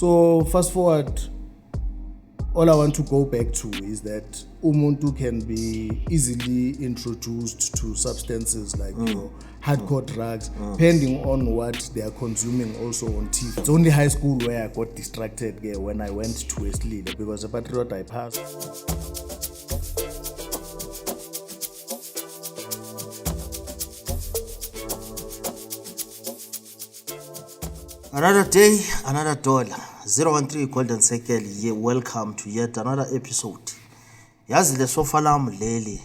So fast forward, all I want to go back to is that umuntu can be easily introduced to substances like hardcore drugs, depending on what they are consuming also on TV. It's only high school where I got distracted when I went to Wesley because a Patriot I passed. Another day, another dollar. 013 Golden Circle. Welcome to yet another episode. Yazi le sofa lam leli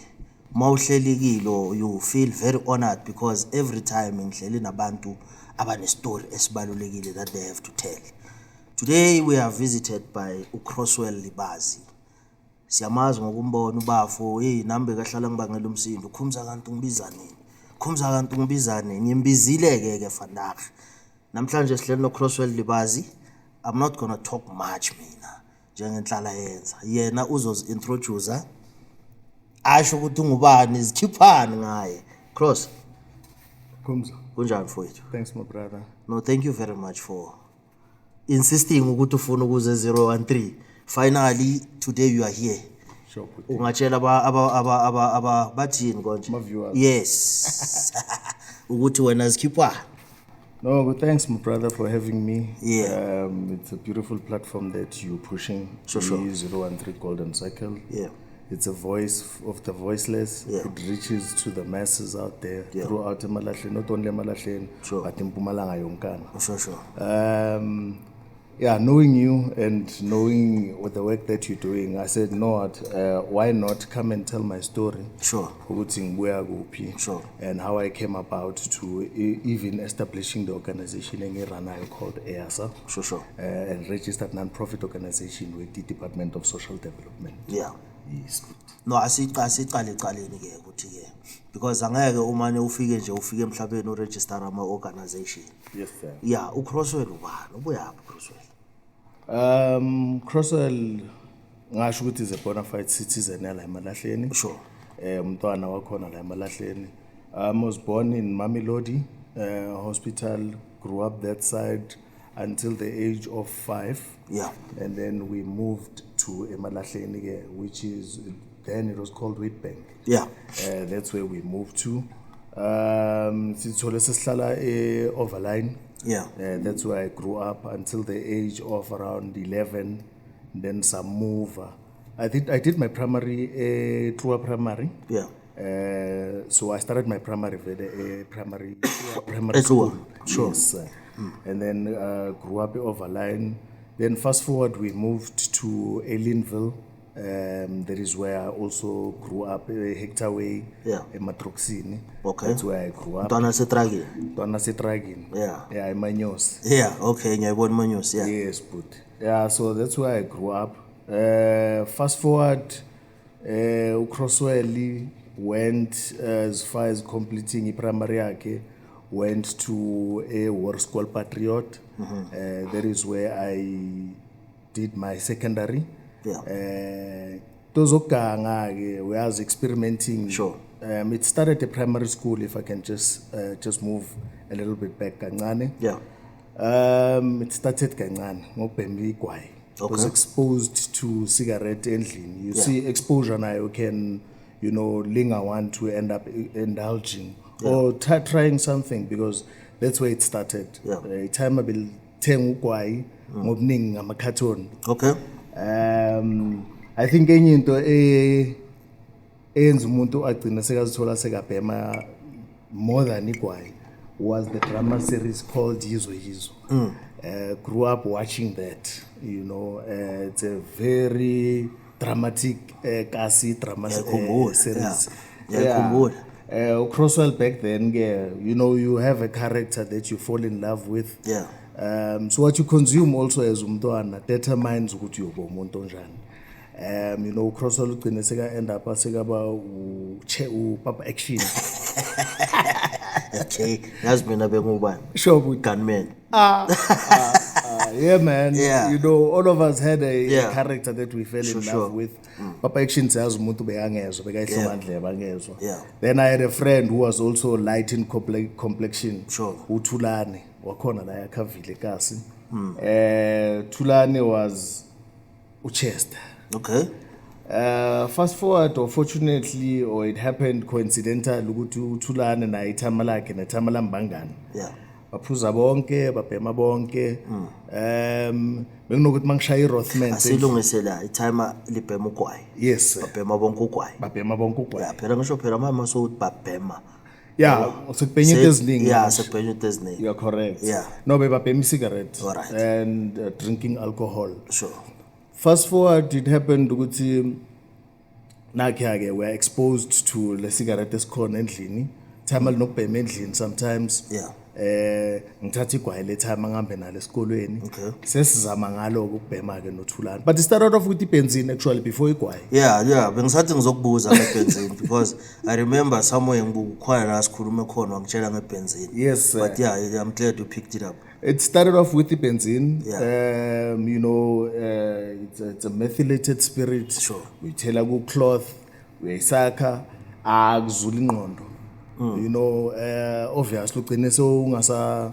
mawuhlelikilo, you feel very honored because every time ngihleli nabantu abane story esibalulekile that they have to tell. Today we are visited by uCrosswell Libazi. Siyamazi ngokumbona ubafo, nambe kahlala ngibangela umsindo. Khumza kanti ngibizane. Ngimbizile ke fanaka. Namhlanje sihleli no Crosswell Libazi. I'm not going to talk much mina njengenhlala yenza. Yena uzozi introduce asho ukuthi ngubani izikhiphani ngaye. Cross. Khumza. Kunjani mfowethu? Thanks my brother. No, thank you very much for insisting ukuthi ufuna ukuze 013. Finally today you are here. Sure. Ungatshela aba bathini konje? Yes. Ukuthi wena izikhiphani. No, but thanks, my brother, for having me. Yeah. It's a beautiful platform that you're pushing. Sure. 013 Golden Circle. Yeah. It's a voice of the voiceless. Yeah. It reaches to the masses out there throughout Emalahleni, not only Emalahleni, but in Mpumalanga Yonkana. Sure. Knowing you and knowing what the work that you're doing, I said, no, why not come and tell my story? Sure. Sure. And how I came about to even establishing the organization called EASA. Sure. And registered non-profit organization with the Department of Social Development. Yeah. Yes. No, asiqale ke ukuthi ke because angeke umane ufike emhlabeni uregister ama organization. Yes sir. Yeah, uCrosswell ubani? Ubuyaphi uCrosswell? Crosswell ngasho ukuthi is a bona fide citizen la eMalahleni. Sure. Umntwana wakhona la eMalahleni. I was born in Mamelodi Hospital, grew up that side until the age of 5. Yeah. And then we moved to Emalahleni, which is then it was called Witbank. Yeah. That's where we moved to. Sithole sesihlala Overline. Yeah. That's where I grew up until the age of around 11. Then some move. I did my primary Trua Primary. Yeah. So I started my primary school. Sure. Yes. And then grew up in Overline. Then fast forward, we moved to Elinville. That is where I also grew up, Hector Way, in Matroxini. Okay. That's where I grew up. Dona Setragin. Yeah. Yeah, in Manyos. Yeah, okay, ngiyabona Manyos, yeah. Yes, but yeah, so that's where I grew up. Fast forward, uCrosswell went as far as completing primary yake, went to a war school Patriot. That is where I did my secondary. Yeah. Tozokanga we was experimenting. Sure. It started at primary school, if I can just move a little bit back kancane. Yeah. It started kancane ngokubhema igwayi. Okay. Was exposed to cigarette endlini. You see exposure now you can linger one to end up indulging or trying something because that's where it started. Yeah. Time abil thenga ugwayi ngobuningi ngamacarton. Okay. I think enye into eyenza umuntu agcina sekazithola sekabhema more than igwayi was the drama series called Yizo. Grew up watching that, it's a very dramatic drama series. Crosswell back then, you have a character that you fall in love with. Yeah. So what you consume also as umntwana determines ukuthi uyoba umuntu onjani. Crosswell ugcine seka end up sekaba Papa Action. Okay, yazi mina bengubani? Sure, good Gunman. Yeah, man. Yeah. All of us had a character that we fell in love with. Papa Action says umuntu bekangezwe bekayihlomandlebe angezwe. Yeah. Then I had a friend who was also light in complexion. Sure. uThulane wakhona la yakhavile kasi. Thulane was Uchester. Okay. Fast forward, or fortunately, or it happened coincidental ukuthi uThulane naye ithama lakhe nethama lambangani. Yeah. Baphuza bonke, babhema bonke. Bekunokuthi mangishaya iRothman. Asilungisela ithama libhema ugwayi. Yes. Babhema bonke ugwayi. Babhema bonke ugwayi. Yeah, phela ngisho phela mama so ukuthi babhema. Yeah, sekubhenya into eziningi. Yeah, sekubhenya into eziningi. You are correct. Yeah. No, babhema cigarette. Alright. And drinking alcohol. Sure. Fast forward, it happened ukuthi nakhe we're exposed to le cigarette esikhona endlini. Thama linokubhema endlini sometimes. Yeah. Ngithatha igwayi lethama ngihambe nalo esikolweni. Okay. Sesizama ngalo ukubhema ke noThulane. But it started off with ibenzini actually before igwayi. Yeah, bengisathi ngizokubuza ngebenzini because I remember somewhere ngibukhona la sikhuluma khona wangitshela ngebenzini. Yes, sir. But yeah, I'm glad you picked it up. It started off with ibenzini. Yeah. It's a methylated spirit. Sure. We tell ku cloth, uyayisakha akuzula ingqondo. Obviously ugcine so ungasa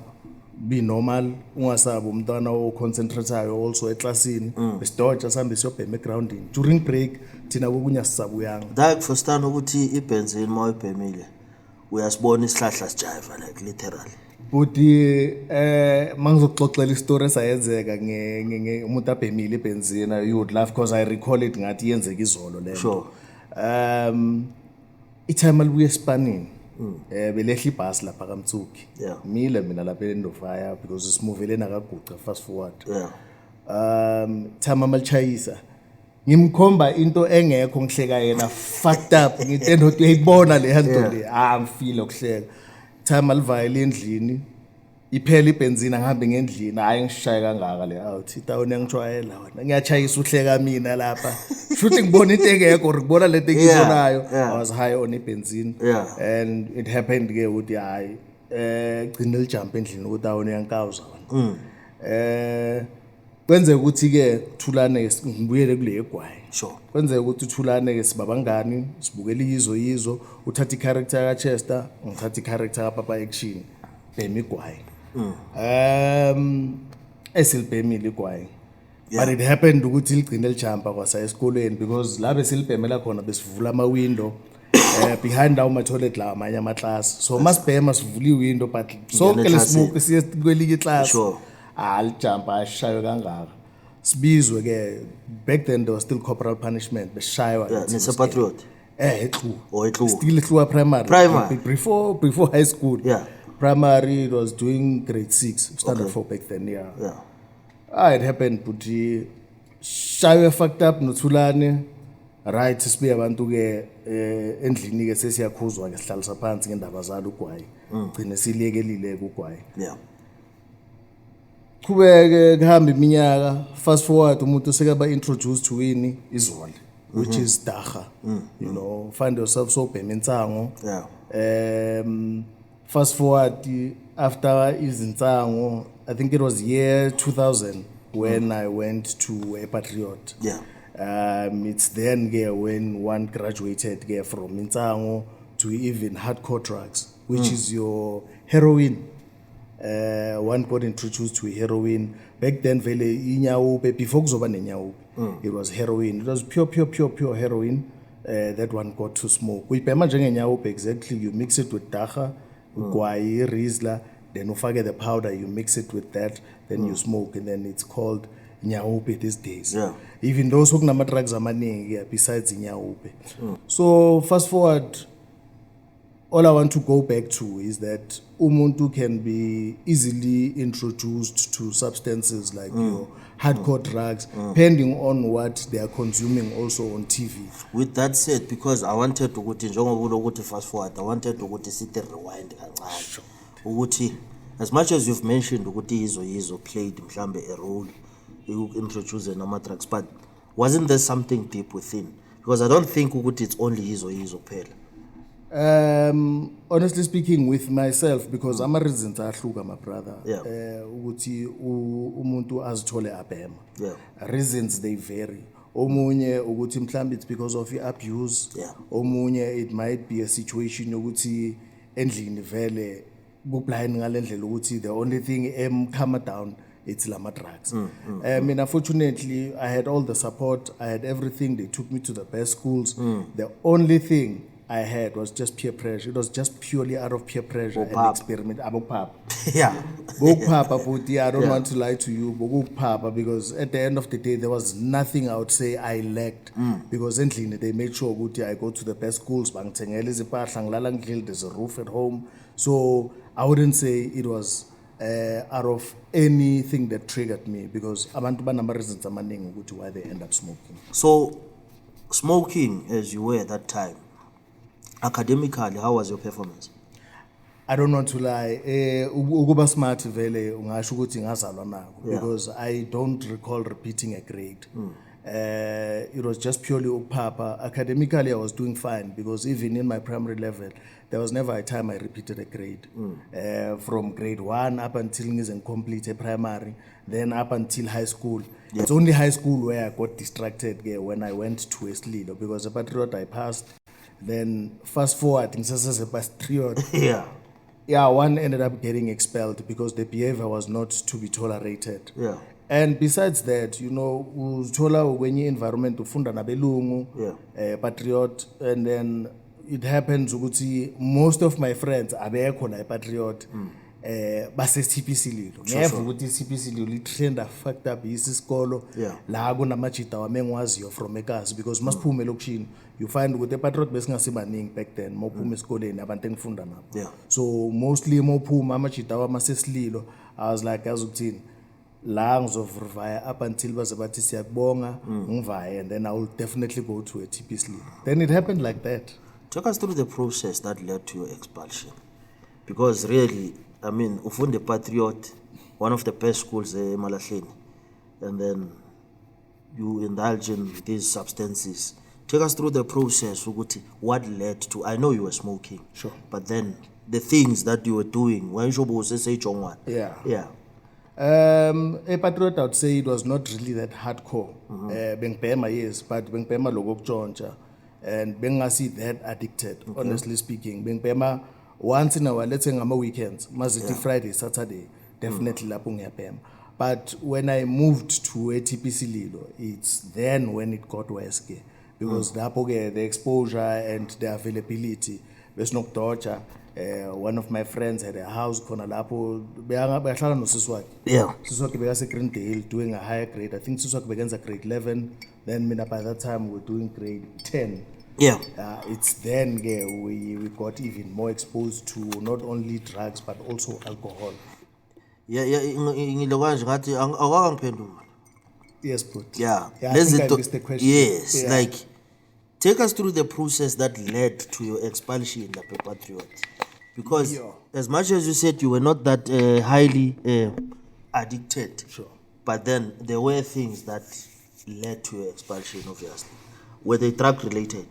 be normal, ungasabi umntwana oconcentrateayo also eclassini. Besidoja sihambe siyobhema egroundini. During break thina kokunye sisabuyanga. Dayek firstana ukuthi ibenzini mawuyibhemile uyasibona isihlahla sijiva like literally. Buti mangizokuxoxela istory esayenzeka umuntu abhemile ibenzina, you would laugh because I recall it ngathi yenzeka izolo lento. Sure. Ithama libuye esipanini. Belehla ibhasi lapha kaMtsuki. Yeah. Mina lapha eNdofaya because simuvele nakaguqa fast forward. Yeah. Thama malichayisa. Ngimkhomba into engekho ngihleka yena fucked up ngithi endoda uyayibona le hanto le ngifile ukuhleka. Thama livayele endlini. Iphela ibenzina ngihambe ngendlini hayi ngishaya kangaka le out itawuni engijwayela wena ngiyachayisa uhleka mina lapha futhi ngibona into engekho ngibona lento engibonayo. I was high on ibenzini. Yeah. And it happened ke ukuthi hayi gcina lijump endlini ukuthi awona yankawuza wena. Kwenzeka ukuthi ke Thulane ngibuyele kule egwayi. Sure. Kwenzeka ukuthi uThulane ke sibabangani sibukela yizo uthatha icharacter kaChester ngithatha icharacter kaPapa Action bhema igwayi. Esilibhemile igwayi. But it happened ukuthi ligcine lijumpa kwasa esikolweni because la besilibhemela khona besivula ama window behind our toilet la amanye ama class. So masibhema sivula iwindow but sonke lesibuke siye kwelinye class. Sure. Alijumpa ashayo kangaka. Sibizwe ke back then there was still corporal punishment beshayiwa. Yeah, nesepatriot. Exu. Still Exu primary. Before high school. Yeah. Primary it was doing grade 6 standard 4 back then. Yeah. It happened but shayiwe fucked up noThulane. Right sibe abantu ke endlini ke sesiyakhuzwa ke sihlalisa phansi ngendaba zalo ugwayi. Gcine silekelile kugwayi. Yeah. Kubeke kuhamba iminyaka fast forward umuntu sekaba introduced to wini izolo which is Dagga. Find yourself so bhema intsango. Yeah. Fast forward after izinsango I think it was year 2000 when I went to a Patriot. Yeah. It's then when one graduated from intsango to even hardcore drugs which is your heroin. One got introduced to heroin. Back then, vele inyawupe before kuzoba nenyawupe, it was heroin. It was pure heroin that one got to smoke. Uyibhema njengenyawupe exactly. You mix it with Dagga, ugwayi, Rizla, then ufake the powder. You mix it with that, then you smoke, and then it's called nyawupe these days. Yeah. Even those who nama drugs amaningi besides nyawupe. So fast forward. All I want to go back to is that umuntu can be easily introduced to substances like hardcore drugs, depending on what they are consuming also on TV. With that said, because I wanted to ukuthi njengoba ukuthi fast forward, I wanted to ukuthi sithi rewind kancane. Ukuthi as much as you've mentioned ukuthi yizo played mhlambe a role introduce nama drugs, but wasn't there something deep within? Because I don't think ukuthi it's only yizo phela. Honestly speaking, with myself, because I'm a resident ahluka, my brother. Yeah. Ukuthi umuntu azithole abhema. Yeah. Reasons they vary. Omunye ukuthi mhlambe it's because of abuse. Yeah. Omunye it might be a situation ukuthi endlini vele kublind ngalendlela ukuthi the only thing calm down it's lama drugs. I mean, unfortunately, I had all the support, I had everything. They took me to the best schools. The only thing I had was just peer pressure. It was just purely out of peer pressure and Papa. experiment. Abopapa. Yeah. Papa, but yeah, I don't want to lie to you. Papa, because at the end of the day, there was nothing I would say I lacked. Because endlini they made sure I go to the best schools. There's a roof at home. So I wouldn't say it was out of anything that triggered me, because abantu banama reasons amaningi ukuthi why they end up smoking. So, smoking as you were at that time, academically, how was your performance? I don't want to lie. Ukuba smart vele ungasho ukuthi ngazalwa nako, because I don't recall repeating a grade. It was just purely upapa. Academically, I was doing fine, because even in my primary level, there was never a time I repeated a grade. From grade 1 up until ngize complete primary, then up until high school. It's only high school where I got distracted when I went to Eslilo, because a Patriot I passed. Then fast forward, as a Patriot. Yeah, one ended up getting expelled because the behavior was not to be tolerated. Yeah. And besides that, uzithola kwenye environment ufunda nabelungu, Patriot, and then it happens ukuthi most of my friends abekho la Patriot, base TPC Lilo. Ngeva ukuthi TPC Lilo itrenda fucked up isikolo la kunamajita wamengiwaziyo from eKasi, because masiphume lokishini you find ukuthi ePatriot besingasibaningi back then mawuphuma esikoleni abantu engifunda nabo. So mostly mawuphuma amajita wamasesililo, I was like azukuthini lungs of Rivaya up until baze bathi siyakubonga ngivaye, and then I will definitely go to a TPC Lilo. Then it happened like that. Take us through the process that led to your expulsion, because really, I mean, ufunde Patriot, one of the best schools in Malahleni, and then you indulge in these substances. Take us through the process, Uguti. What led to? I know you were smoking, sure, but then the things that you were doing. When you say Chongwan, yeah. A Patriot, I would say it was not really that hardcore. Bengpema, yes, but Bengpema logo joncha, and Bengasi that addicted. Honestly speaking, Bengpema once in a while, let's say on my weekends, Maziti Friday, Saturday, definitely lapung yapem. But when I moved to ATPC Lilo, it's then when it got worse, because the exposure and the availability, there's no torture. One of my friends had a house kona lapo behlala no Siswaki. Siswaki begase Greendale doing a higher grade. I think Siswaki begins at grade 11. Then mina by that time we were doing grade 10. It's then we got even more exposed to not only drugs but also alcohol. Yes, but I think I missed the question. Yes, like take us through the process that led to your expulsion, the Patriot. Because as much as you said you were not that highly addicted, sure, but then there were things that led to your expulsion, obviously. Were they drug related?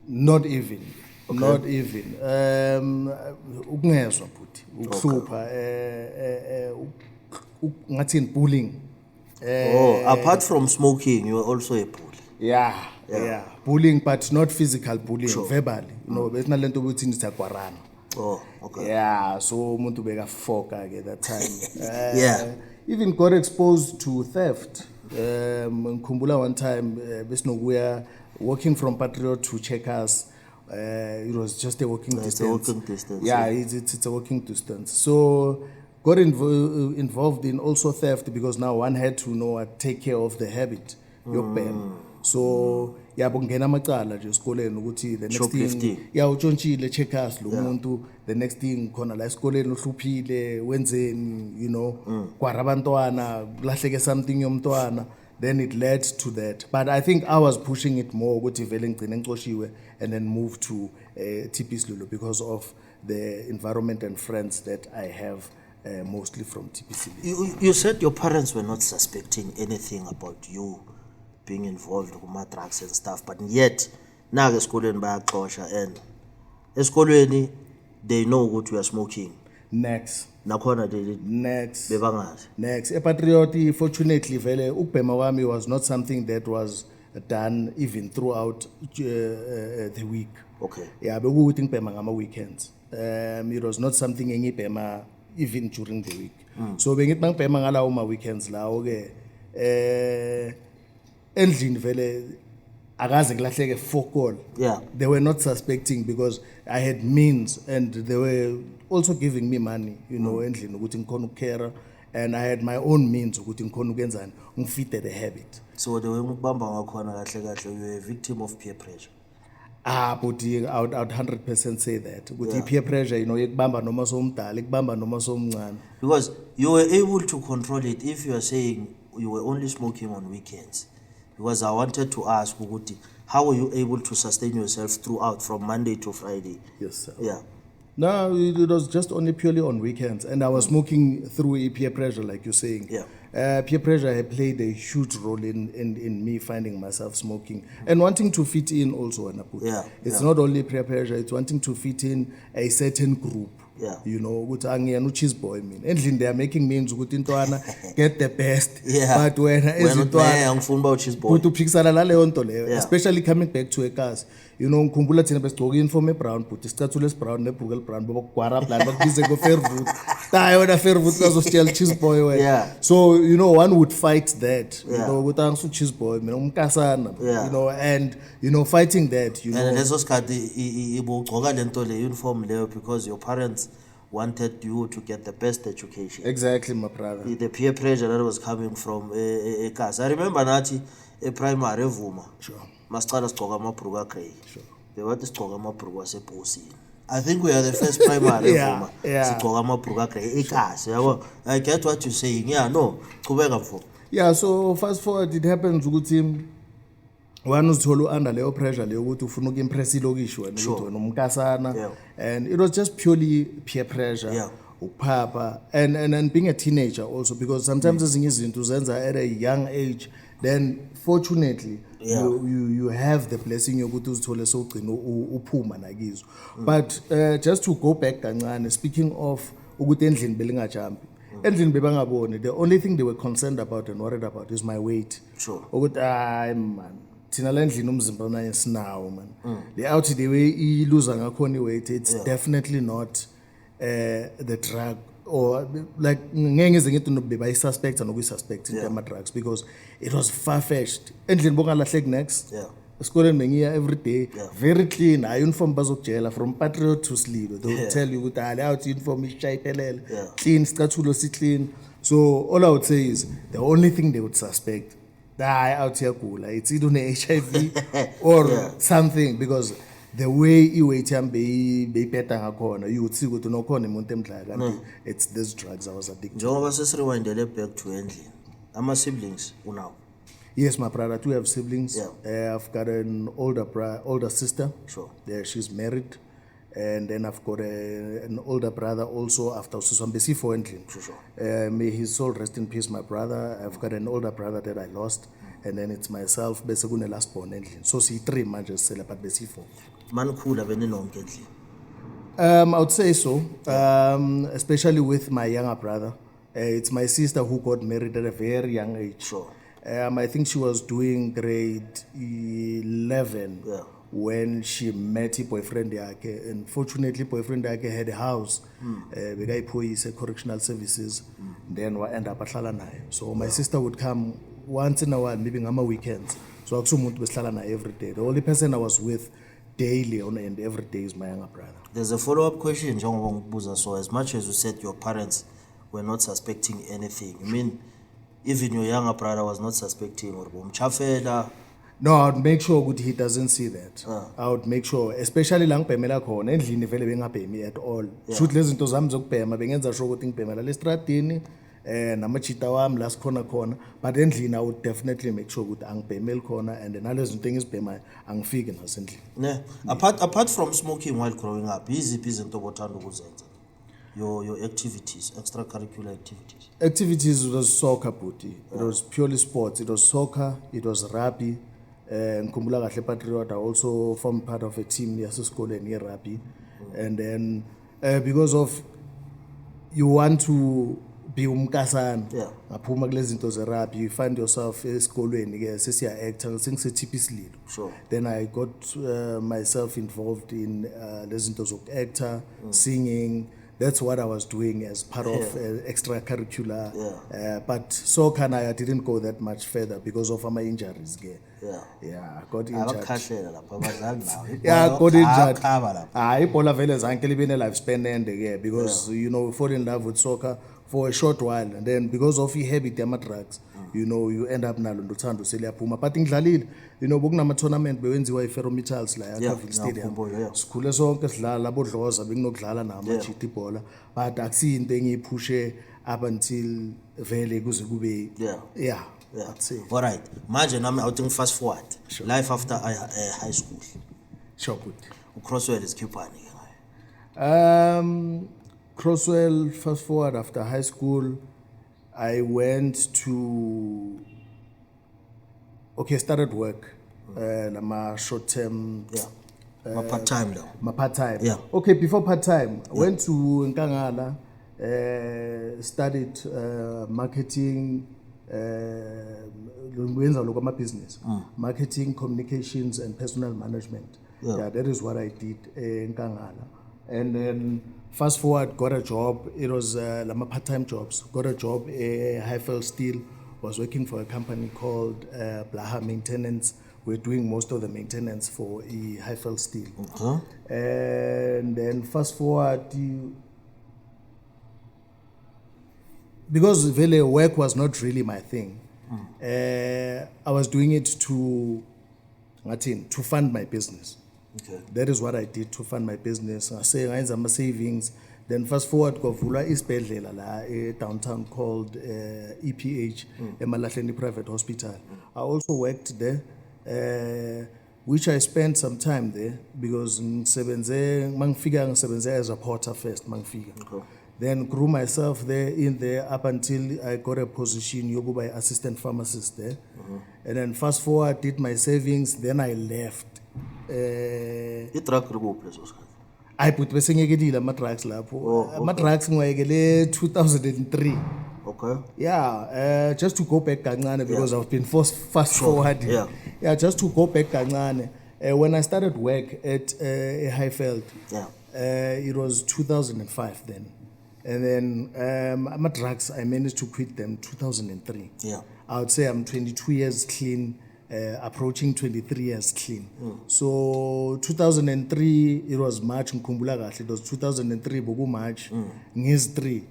Not even. Okay. Not even. Ukungezwa futhi, ukuhlupha, ngathi bullying. Apart from smoking, you were also a bully. Yeah. Bullying, but not physical bullying, sure, verbally. There's not lento ukuthi nitagwarana. Okay. Yeah, so umuntu bekafoka at that time. Even got exposed to theft. Ngikhumbula one time besinokuya walking from Patriot to Checkers. It was just a walking distance. It's a walking distance. So got involved in also theft, because now one had to take care of the habit yokubhema. So bongena amacala nje esikoleni ukuthi the next thing utshontshile Checkers lo muntu, the next thing khona la esikoleni uhluphile wenzeni, kwara abantwana kulahleke something yomntwana. Then it led to that, but I think I was pushing it more ukuthi vele ngicine ngixoshiwe, and then move to TPC Lilo because of the environment and friends that I have, mostly from TPC Lilo. You said your parents were not suspecting anything about you being involved with drugs and stuff, but yet now esikoleni bayaxosha, and esikoleni they know what you are smoking. Next. Nakhona they next. Bebangazi. Next. A Patriot, fortunately, vele ukubhema kwami was not something that was done even throughout the week. Okay. Bekuthi ngibhema ngama weekends. It was not something engibhema even during the week. So bengithi mangibhema ngalawo ma weekends lawo ke endlini vele akaze kulahleke fokol. Yeah. They were not suspecting because I had means and they were also giving me money, you know, endlini ukuthi ngikhona ukukera, and I had my own means ukuthi ngikhona ukwenzani ngifite the habit. So the way ngikubamba ngakhona kahle kahle you were a victim of peer pressure. But I would 100% say that. Ukuthi peer pressure, you know, ikubamba noma somdala, ikubamba noma somncane. Because you were able to control it if you are saying you were only smoking on weekends. Because I wanted to ask ukuthi, how were you able to sustain yourself throughout from Monday to Friday? Yes, sir. Yeah. No, it was just only purely on weekends, and I was smoking through peer pressure, like you're saying. Yeah. Peer pressure had played a huge role in me finding myself smoking and wanting to fit in also. Yeah. It's not only peer pressure; it's wanting to fit in a certain group. Yeah. You know, ukuthi angiyena cheese boy mina. Endlini they are making means ukuthi intwana get the best. Yeah. But wena ezintwana ngifuna about cheese boy. Ukuthi uphikisana la leyo nto leyo, Yeah. especially coming back to ekhasi. You know, ngikhumbula thina besigcoka uniform ebrown but isicathulo esibrown nebhruku elibrown bokugwara plan bakubize go Fairwood. Ta yona Fairwood kazositshela cheese boy wena. Yeah. So, you know, one would fight that. You Yeah. know, ukuthi angisu cheese boy mina umkasana. Yeah. You know, and you know fighting that, you know. And leso sikhathi ibugcoka lento le uniform leyo because your parents wanted you to get the best education. Exactly, my brother. The peer pressure that was coming from ekhasi. I remember nathi primary evuma. Sure. Masicala sigcoka amabhruku agrey. Sure. Bewathi sigcoka amabhruku asebhosini. I think we are the first primary evuma. Sigcoka amabhruku agrey ekhasi. Yabo, I get what you're saying. Yeah, no. Qhubeka mfo. Yeah, so fast forward it happens ukuthi one uzithola under leyo pressure leyo ukuthi ufuna ukimpress ilokishi wena ukuthi wena umkasana. Yeah. And it was just purely peer pressure. Yeah. Ukupapa and being a teenager also because sometimes ezinye izinto uzenza at a young age, then fortunately you have the blessing yokuthi uzithole sowugcina uphuma nakizo. But just to go back kancane, speaking of ukuthi endlini belingajampi, endlini bebangaboni, the only thing they were concerned about and worried about is my weight. Sure. Ukuthi man thina la endlini umzimba naye sinawo man. The out the way iluza ngakhona weight, it's definitely not the drug or like ngeke ngize ngithi nobe suspect nokuyi-suspect into ama-drugs because it was far-fetched. Endlini bongalahleki next. Yeah. Esikoleni bengiya every day, very clean. I uniform bazokujela from Patriot to Slido. They would tell you ukuthi hali out uniform ishayiphelele. Clean, scathulo si clean. So all I would say is the only thing they would suspect that out here gula, it's either HIV or something because the way i-weight yami beyipeta ngakhona you would see ukuthi nokhona umuntu emdlala kanti it's these drugs I was addicted to. Njengoba sesirewindele back to endlini. Ama-siblings unawo? Yes, my brother, I do have siblings. Yeah. I've got an older sister. Sure. She's married. And then I've got an older brother also after Suswambesi for endlini. Sure. May his soul rest in peace, my brother. I've got an older brother that I lost. And then it's myself, bese kune last born endlini. So si-3 manje sele but besi-4. Manikhula beninonke endlini. I would say so, especially with my younger brother. It's my sister who got married at a very young age. Sure. I think she was doing grade 11 when she met her boyfriend yakhe. And fortunately, boyfriend yakhe had a house. Bekayiphoyise correctional services. Then we end up ahlala naye. So my sister would come once in a while, maybe ngama weekends. So akusumuntu besihlala naye every day. The only person I was with daily on and every day is my younger brother. There's a follow-up question, njengoba ngikubuza. So as much as you said your parents were not suspecting anything, I mean, even your younger brother was not suspecting or bomchafela. No, I would make sure he doesn't see that. I would make sure, especially la ngibhemela khona endlini vele bengabhemi at all. Shoot lezi zinto zami zokubhema bengenza sure ukuthi ngibhemela le stradini namachita wami la sikhona khona, but endlini I would definitely make sure ukuthi angibhemeli khona and nalezi zinto engizibhemayo angifiki nasendlini. Ne, apart from smoking while growing up, yiziphi izinto obothanda ukuzenza? Your activities, extracurricular activities. Activities was soccer, Puti. It was purely sports. It was soccer, it was rugby. Ngikhumbula kahle Patriot, I also formed part of a team yasesikoleni near rugby. And then because of you want to be umkasana, ngaphuma kulezi zinto ze rugby, you find yourself esikoleni ke sesiya actor sengise TP Slido. Sure. Then I got myself involved in lezi zinto zoku actor, singing. that's what I was doing as part of extracurricular. But soccer, I didn't go that much further because of my injuries. Yeah, I got injured. Abakhahlela lapha abadlali nawo. Yeah, I got injured. Akhaba lapha. Ibola vele zanke libe ne-lifespan ende because you know we fall in love with soccer for a short while and then because of i-habit yama-drugs you know you end up nalo ndothanda useliyaphuma but ngidlalile you know bokunama-tournament bewenziwa i-Ferrometals la eKaville Stadium sikhule sonke sidlala bodloza benginokudlala nama-GT ibhola but akusiyinto engiyiphushe up until vele kuze kube yeah. That's it. All right. Manje nami I think fast forward. Life after high school. Sure good. Crosswell is Kipani. Crosswell, fast forward after high school, I went to started work. My short term My part time though. My part time. Yeah. Okay, before part time, I went to Nkangala, studied marketing, business, marketing, communications, and personal management. Yeah, that is what I did in Nkangala. And then fast forward, got a job. It was my part-time jobs. Got a job at Highfield Steel. Was working for a company called Blaha Maintenance. We're doing most of the maintenance for Highfield Steel. And then fast forward, because really work was not really my thing. I was doing it to fund my business. Okay. That is what I did to fund my business. I say I my savings. Then fast forward, Govula isibhedlela la downtown called EPH, Emalahleni Private Hospital. I also worked there, which I spent some time there because ngisebenze as a porter first, mangifika. Then grew myself there up until I got a position yokuba assistant pharmacist there. And then fast forward, did my savings, then I left. I-drug group leso sikhathi. I put besengekile ama-drugs lapho. Ama-drugs ngiwayekele 2003. Okay. Yeah, just to go back kancane because I've been fast forward. Yeah, just to go back kancane. When I started work at Highfield, it was 2005 then. And then my drugs, I managed to quit them 2003. Yeah. I would say I'm 22 years clean, approaching 23 years clean. So 2003, it was March, it was 2003, Bogu March, Ngiz 3.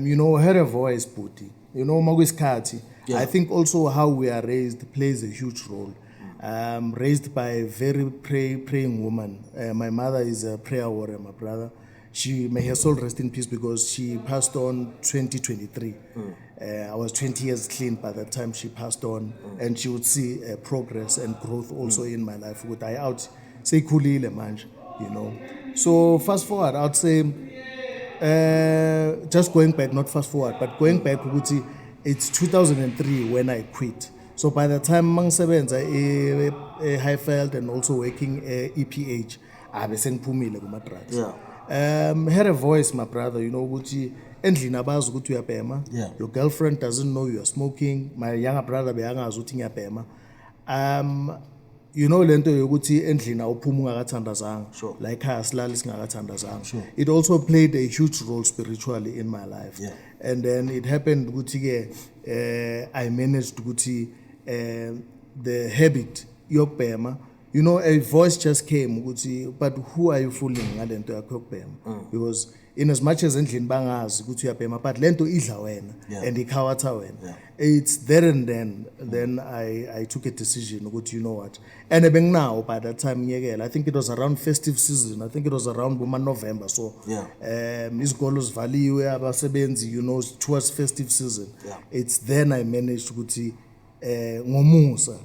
You know, heard a voice, Puti. You know, Magwiskati. I think also how we are raised plays a huge role. Raised by a very praying woman. My mother is a prayer warrior, my brother. May her soul rest in peace because she passed on 2023. I was 20 years clean by the time she passed on, and she would see progress and growth also in my life. Would I out say kulile manje, you know? So fast forward, I'd say just going back, not fast forward, but going back, it's 2003 when I quit. So by the time mangisebenza Highfield and also working EPH, I was sengiphumile kuma drugs. Had a voice, my brother, you know, endlini abazi ukuthi uyabhema. Your girlfriend doesn't know you are smoking. My younger brother beyangazi ukuthi ngiyabhema. You know lento yokuthi endlini awuphuma ungakathandazanga. La ekhaya silali singakathandazanga. It also played a huge role spiritually in my life. And then it happened ukuthi I managed ukuthi the habit yokubhema. You know, a voice just came, but who are you fooling ngalento yakho yokubhema? Because in as much as endlini bangazi ukuthi uyabhema, but lento idla wena and ikhawatha wena. It's there and then I took a decision ukuthi you know what. And now by that time I think it was around festive season. I think it was around November. So izikolo zivaliwe abasebenzi, you know, towards festive season. It's then I managed ukuthi ngomusa.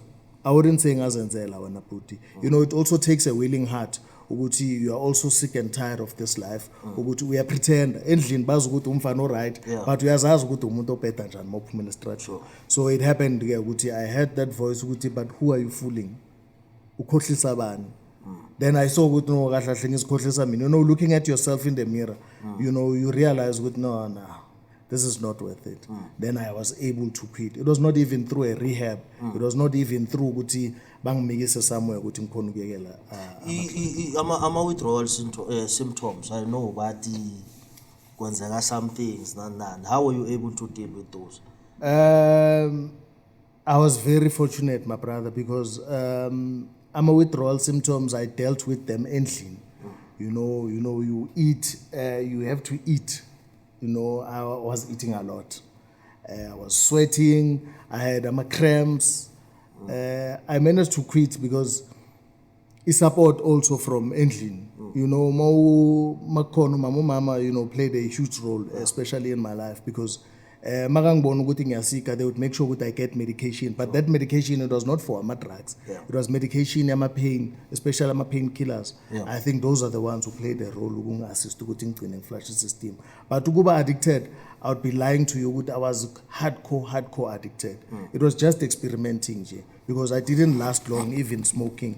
I wouldn't say ngazenzela wena bhuti. You know, it also takes a willing heart ukuthi you are also sick and tired of this life. Ukuthi uya pretend endlini bazi ukuthi umfana right, but uyazazi ukuthi umuntu obheda njani mawuphuma ne-structure. So it happened ukuthi I heard that voice ukuthi but who are you fooling? Ukhohlisa bani? Then I saw ukuthi no kahle ngizikhohlisa mina. You know, looking at yourself in the mirror, you know, you realize ukuthi no. this is not worth it. Then I was able to quit. It was not even through a rehab. It was not even through ukuthi bangimikise somewhere ukuthi ngikhona ukuyekela. Ama-withdrawal symptoms, I know but kwenzeka some things nani. How were you able to deal with those? I was very fortunate, my brother, because withdrawal symptoms, I dealt with them endlini. You eat, you have to eat. I was eating a lot. I was sweating. I had cramps. I managed to quit because it's support also from endlini. Mama, played a huge role, especially in my life, because they would make sure that I get medication. But that medication, it was not for drugs. Yeah. It was medication, pain, especially painkillers. Yeah. I think those are the ones who played a role in assist to in flush system. But to go addicted, I would be lying to you. I was hardcore addicted. It was just experimenting, because I didn't last long, even smoking.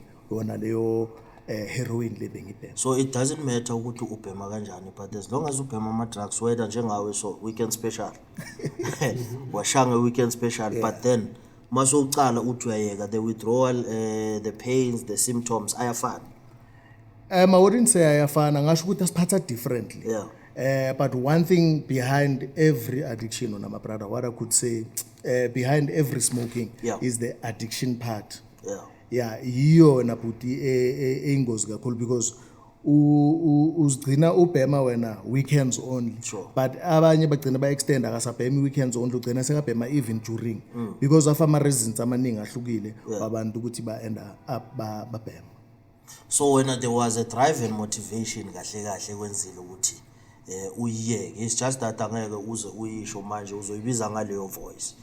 Heroin living. So it doesn't matter ukuthi ubhema kanjani, but as long as ubhema ama-drugs, whether njengawe so weekend special washanga weekend special, but then mase ucala uthi uyayeka, the withdrawal, the pains, the symptoms ayafana. I wouldn't say ayafana, ngasho ukuthi asiphatha differently. But one thing behind every addiction, my brother, what I could say, behind every smoking is the addiction part. Yiyo na puti ingozi kakhulu, because uzigcina ubhema wena weekends only. Sure. But abanye bagcina ba-extend akasabhemi weekends only, ugcina sekabhema even during, because of ama-reasons amaningi ahlukile wabantu ukuthi ba-enda up babhema. So when there was a drive and motivation kahle kwenzile ukuthi uyiyeke, it's just that angeke uze uyisho manje uzoyibiza ngaleyo voice.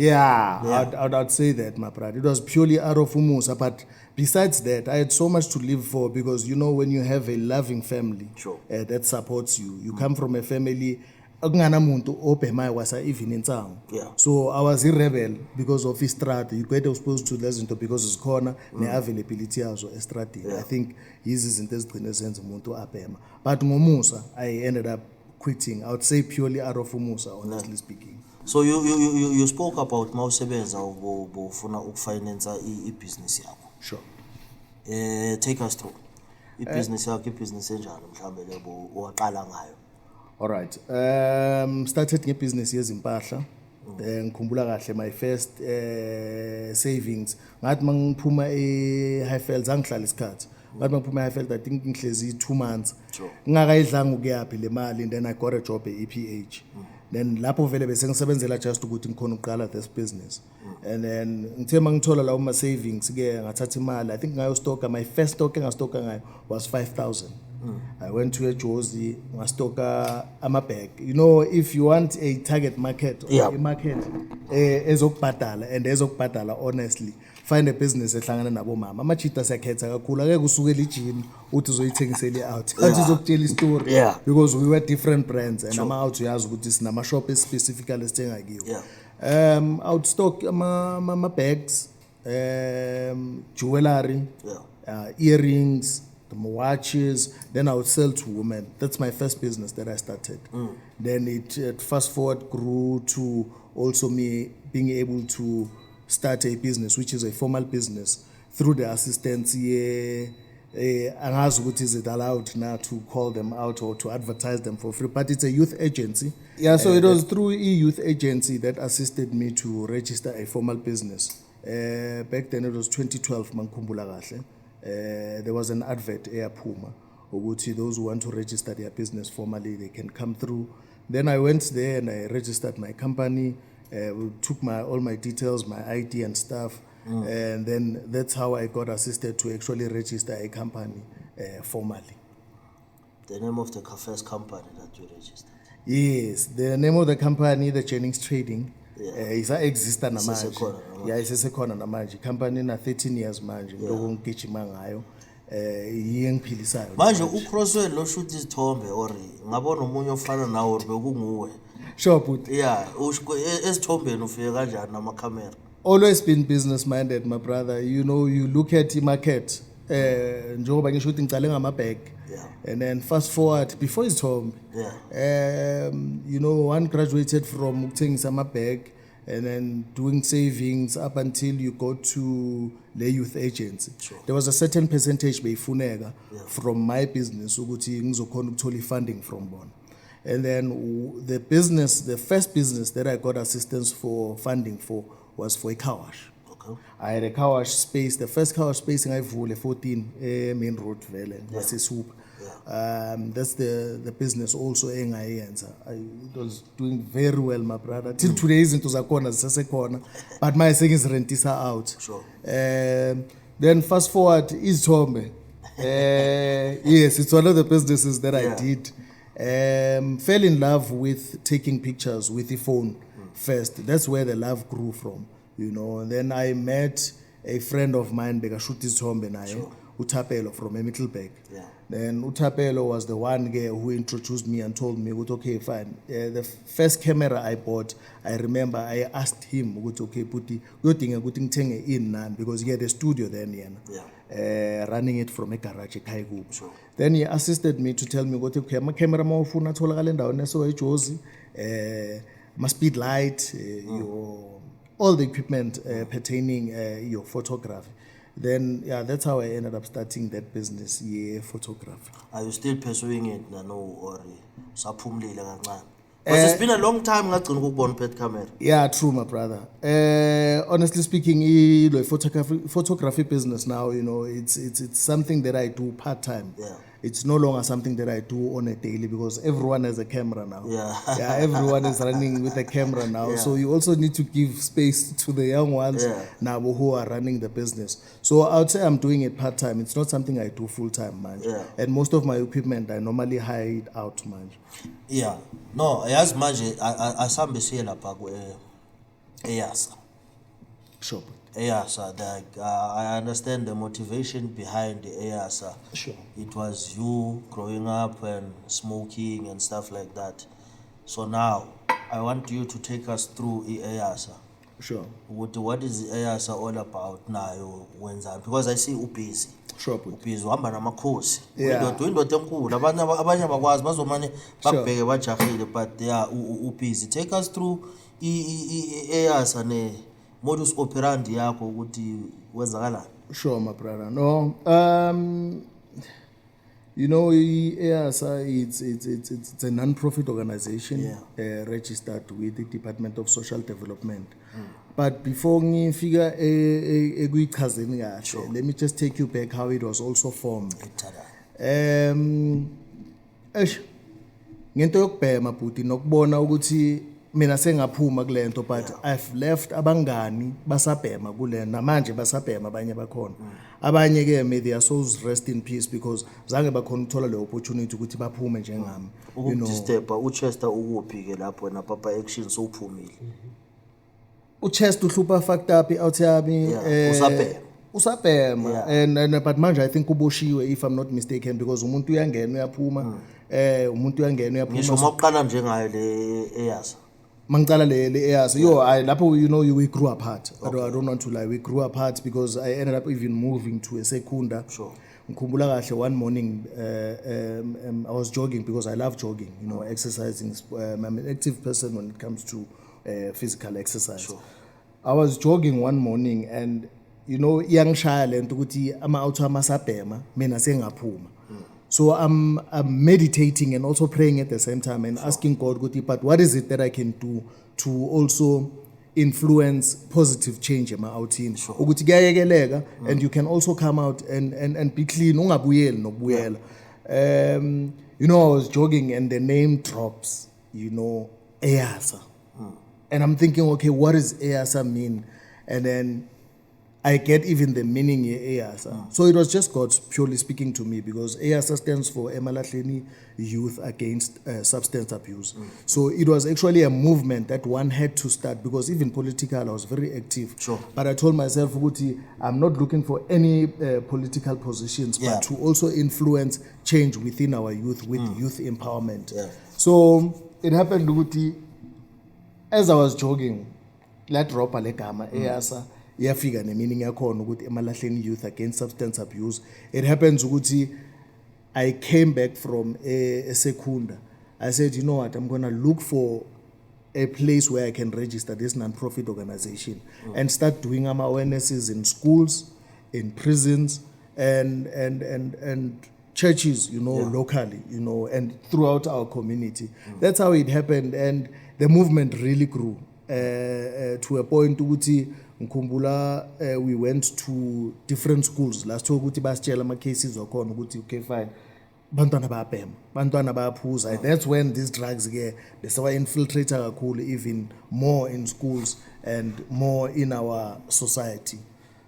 I'd say that, my brother. It was purely out of umusa, but besides that, I had so much to live for, because when you have a loving family that supports you, you come from a family akunganamuntu obhemayo wasa even insango. So I was a rebel because of istrata. You get exposed to lezinto because it's corner ne-availability yazo estradini. I think yizi izinto ezigcine zenza umuntu abhema. But ngomusa, I ended up quitting. I would say purely out of umusa, honestly speaking. So you spoke about mawusebenza ufuna ukufinance i-business yakho. Sure. Take us through. I-business yakho, i-business enjani mhlambe lebo owaqala ngayo? All right. Started ngebusiness yezimpahla. Ngikhumbula kahle my first savings. Ngathi mangiphuma eHighfields angihlala isikhathi. Ngathi mangiphuma eHighfields, I think ngihlezi 2 months. Ngingakayidlanga ukuyaphi le mali, and then I got a job at EPH. Then lapho vele bese ngisebenzela just ukuthi ngikhona uqala this business. And then ngithe mangithola lawo ma savings ke ngathatha imali. I think ngayo stock, my first stock engastocka ngayo was 5,000. I went to a Jozi, ngastocka ama-bag. If you want a target market or a market ezokubhadala and ezokubhadala honestly, find a business ehlangana nabo mama. Amachita siyakhetha kakhulu, akeke usukela ijini uthi uzoyithengisela out. Athi uzokutshela istory, because we were different brands, and ama-out uyazi ukuthi sinama shop specifically esithenga kiwo. Outstock ama-bags, jewelry, earrings, the watches. Then I would sell to women. That's my first business that I started. Then it fast forward grew to also me being able to start a business, which is a formal business, through the assistance. Angazi ukuthi is it allowed now to call them out or to advertise them for free, but it's a youth agency. So it was through a youth agency that assisted me to register a formal business. Back then it was 2012, mangikhumbula kahle. There was an advert eyaphuma ukuthi those who want to register their business formally, they can come through. Then I went there and I registered my company. We took all my details, my ID and stuff. And then that's how I got assisted to actually register a company formally. The name of the first company that you registered? Yes, the name of the company, the Jennings Trading. Isa-exista namanje. Isesekhona namanje. Company na 13 years manje. Ngiloko ngigijima ngayo. Yiyo engiphilisayo. Manje uCrosswell lo shoot izithombe or ngabona umunye ofana nawe or bekunguwe? Sure, but esithombeni ufike kanjani nama camera? Always been business minded, my brother. You look at the market. njengoba ngisho ukuthi ngicale ngama-bag. And then fast forward before izithombe. You know, one graduated from ukuthengisa ama-bag and then doing savings up until you go to the youth agency. There was a certain percentage beyifuneka from my business ukuthi ngizokhona ukuthola funding from bona. And then the first business that I got assistance for funding for was for a car wash. I had a car wash space, the first car wash space in Ivule 14 Main Road Valley, that's a soup. That's the business also it was doing very well, my brother. Till today isn't to corner, but my second rentisa out. Then fast forward is Tombe. Yes, it's one of the businesses that I did. Fell in love with taking pictures with the phone first. That's where the love grew from, you know. And then I met a friend of mine, Bekashuti Zombe naye, Utapelo from Middleburg. Then Utapelo was the one guy who introduced me and told me, okay, fine. The first camera I bought, I remember I asked him, okay, puti, in nan, because he had a studio then, running it from a garage, Then he assisted me to tell me, okay, my camera mofuna tola kalenda oneso ejozi, my speed light, your all the equipment pertaining your photography. Then, that's how I ended up starting that business, photography. Are you still pursuing it, no, or saphumlile kancane? Because it's been a long time ngagcina ukubona pet camera. Yeah, true, my brother. Honestly speaking, the photography business now, you know, it's something that I do part-time. It's no longer something that I do on a daily because everyone has a camera now. Everyone is running with a camera now. So you also need to give space to the young ones now who are running the business. So I would say I'm doing it part-time. It's not something I do full-time, man. And most of my equipment I normally hide out, man. No, as manje asambe siye lapha ku EYASA. Sure. EYASA, I understand the motivation behind the EYASA. Sure. It was you growing up and smoking and stuff like that. So now I want you to take us through EYASA. Sure. What is EYASA all about now? Because I see ubusy. Sure. Ubusy uhamba namakhosi. Indoda enkulu abanye abakwazi bazomane babheke bajahile, but ubusy. Take us through EYASA ne modus operandi yakho ukuthi wenzakalani. Sure, my brother. No, you know, EYASA, it's a non-profit organization registered with the Department of Social Development. But before ngifika ekuyichazeni kahle, let me just take you back how it was also formed. Ngento yokubhema bhuti nokubona ukuthi mina sengaphuma kulento, but I've left abangani basabhema kulento namanje basabhema abanye bakhona. Abanye ke may their souls rest in peace because zange bakhona ukuthola le opportunity ukuthi baphume njengami. You know, step uChester ukuphi ke lapho na Papa Action sophumile. uChester uhlupha fucked up out yami usabhema and but manje I think uboshiwe if I'm not mistaken because umuntu uyangena uyaphuma umuntu uyangena uyaphuma. Ngisho mawuqala njengayo le EYASA. Mangicala le EYASA I lapho, you know, we grew apart. I don't want to lie, we grew apart because I ended up even moving to a Secunda. Ngikhumbula kahle one morning I was jogging because I love jogging, you know, exercising. I'm an active person when it comes to physical exercise. I was jogging one morning and, you know, iyangishaya lento ukuthi ama-auto amasabhema mina sengaphuma. So I'm meditating and also praying at the same time and asking God, but what is it that I can do to also influence positive change in my outing? Ukuthi kuyayekeleka and you can also come out and be clean, ungabuyeli nokubuyela. You know, I was jogging and the name drops, you know, EYASA. And I'm thinking, okay, what does EYASA mean? And then I get even the meaning of EYASA. So it was just God purely speaking to me because EYASA stands for Emalahleni Youth Against Substance Abuse. So it was actually a movement that one had to start because even political, I was very active. But I told myself, I'm not looking for any political positions, but to also influence change within our youth with youth empowerment. So it happened, as I was jogging, let drop a legama EYASA. iyafika ne-meaning yakhona ukuthi emalahleni youth against substance abuse. It happens ukuthi I came back from a Secunda. I said, you know what, I'm going to look for a place where I can register this non-profit organization and start doing awarenesses in schools, in prisons, and churches, locally, and throughout our community. That's how it happened, and the movement really grew to a point ukuthi ngikhumbula we went to different schools. Last talk ukuthi basitshela ama cases wakhona ukuthi okay fine. Bantwana bayabhema, bantwana bayaphuza. That's when these drugs ke besawa infiltrate kakhulu, even more in schools and more in our society.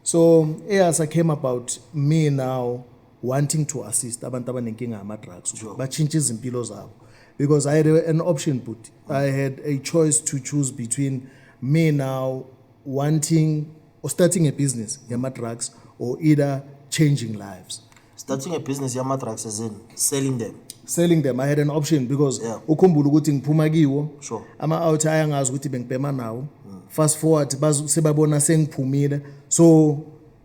So as I came about me now wanting to assist abantu abanenkinga ama drugs, bachintshe izimpilo zabo, because I had an option put. I had a choice to choose between me now wanting or starting a business yama drugs, or either changing lives. Starting a business yama drugs as in selling them. I had an option because ukhumbula ukuthi ngiphuma kiwo ama out ayangazi ukuthi bengibhema nawo. Fast forward sebabona sengiphumile, so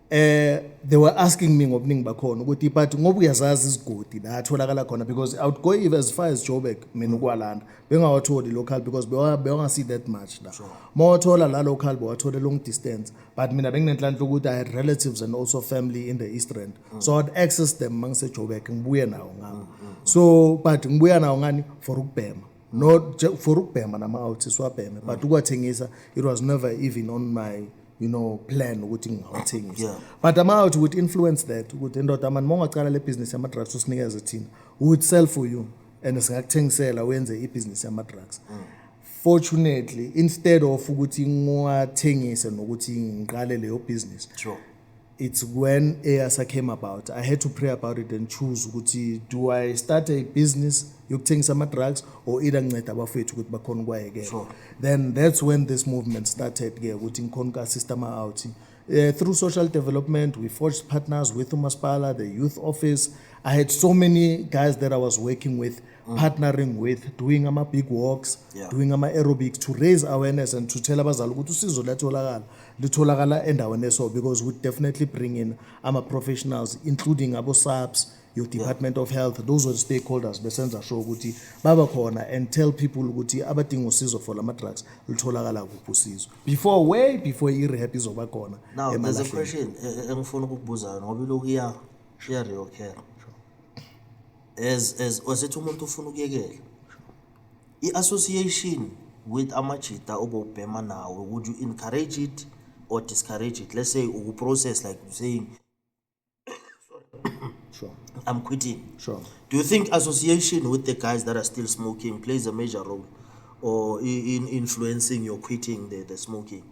they were asking me ngobuningi bakhona ukuthi but ngoba uyazazi izigodi la atholakala khona, because I would go even as far as Joburg mina ukwalanda bengawatholi local because bewanga see that much la. Mawathola la local bewathola long distance, but mina benginenhlanhla ukuthi I had relatives and also family in the East Rand, so I'd access them mangise Joburg ngibuye nawo ngami. So but ngibuya nawo ngani for ukubhema, not for ukubhema nama out swabheme, but ukwathengisa it was never even on my plan ukuthi ngiwathengisa. But I'm out would influence that ukuthi ndoda man mongacala le business yama drugs usinikeze thina, would sell for you and singakuthengisela wenze i-business yama drugs. Fortunately, instead of ukuthi ngiwathengise nokuthi ngiqale leyo business, it's when EASA came about. I had to pray about it and choose ukuthi do I start a business yokuthengisa ama drugs or either nginceda abafethu ukuthi bakhona ukwayekela. Then that's when this movement started ke ukuthi ngikhona uku-assist ama out. Through social development, we forged partners with uMaspala, the youth office. I had so many guys that I was working with, partnering with, doing ama big walks, doing ama aerobics to raise awareness and to tell abazali ukuthi usizo litholakala endaweni so, because we definitely bring in ama professionals, including abo SAPS, your Department of Health. Those were the stakeholders besenza show ukuthi baba khona and tell people ukuthi abadinga usizo for lama drugs litholakala kuphi usizo way before i-rehab izoba khona. Now there's a question engifuna ukukubuza ngoba iloku iya reoccur as wasethi umuntu ufuna ukuyekela i-association with amajita obubhema nawe, would you encourage it or discourage it? Let's say uku process like saying Sure. I'm quitting. Sure. Do you think association with the guys that are still smoking plays a major role or in influencing your quitting the smoking?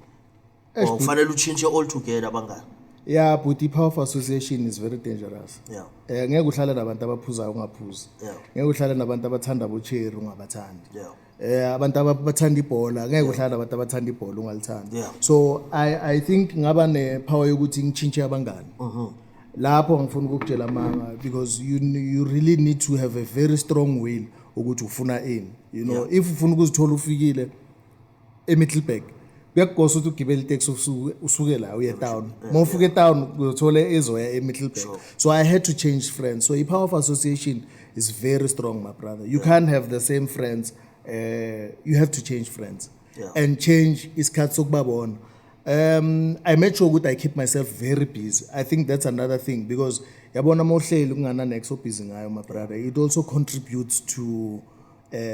Or fanele uchinche altogether bangani? Yeah, but the power of association is very dangerous. Yeah. Ngeke uhlale nabantu abaphuza ungaphuzi. Yeah. Ngeke uhlale nabantu abathanda bocherry ungabathandi. Yeah. Abantu abathanda ibhola, ngeke uhlale nabantu abathanda ibhola ungalithandi. Yeah. So I think ngaba ne power yokuthi ngichinche abangani. Lapho ngifuna ukukutshela mama, because you really need to have a very strong will ukuthi ufuna ini. If ufuna ukuzithola ufikile eMiddelburg, kuyakugosa ukuthi ugibele itaxi usuke la uye town. Mawufika town uzothola ezoya eMiddelburg. So I had to change friends. So the power of association is very strong, my brother. You can't have the same friends. You have to change friends. And change isikhathi sokubabona. I made sure that I keep myself very busy. I think that's another thing, because yabona mawuhleli ungana next so busy ngayo, my brother, it also contributes to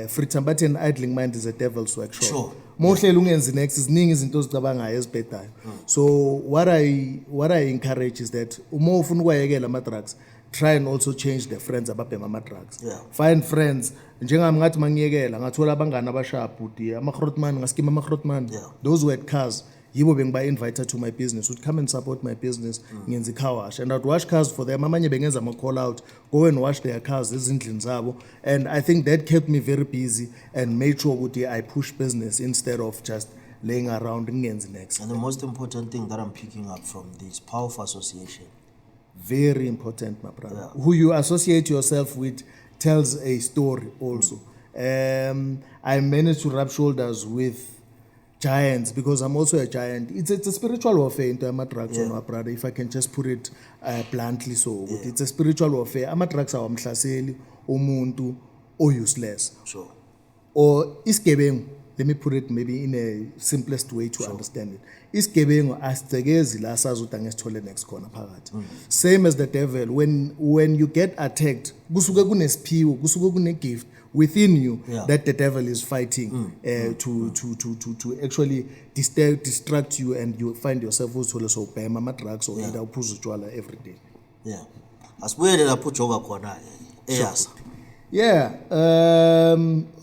free time. But an idling mind is a devil's workshop. Sure. Mawuhleli ungenzi next ziningi izinto ozicabangayo ezibhedayo. So what I encourage is that uma ufuna ukwayekela ama drugs, try and also change the friends ababhema ama drugs. Find friends njengami ngathi mangiyekela ngathola abangani abasharp ama Grootman ngaskima ama Grootman, those who had cars. Yibo bengiba invited to my business, would come and support my business ngenza car wash, and I'd wash cars for them. Amanye bengenza ama call out, go and wash their cars ezindlini zabo, and I think that kept me very busy and made sure ukuthi I push business instead of just laying around ngenzi next. And the most important thing that I'm picking up from this power of association, very important, my brother. Who you associate yourself with tells a story also. I managed to rub shoulders with giants, because I'm also a giant. It's a spiritual warfare into ama-drugs, my brother, if I can just put it bluntly so. It's a spiritual warfare. Ama-drugs awamhlaseli umuntu useless. Sure. Or isigebengu, let me put it maybe in a simplest way to understand it. Isigebengu asicekezi la sazi ukuthi angesithole next corner phakathi. Same as the devil, when you get attacked, kusuke kunesiphiwo, kusuke kune-gift within you that the devil is fighting to actually distract you, and you find yourself uzithole so ubhema ama-drugs or either uphuza utshwala every day. Yeah. Asibuyele lapho ujoga khona eyasa. Yeah,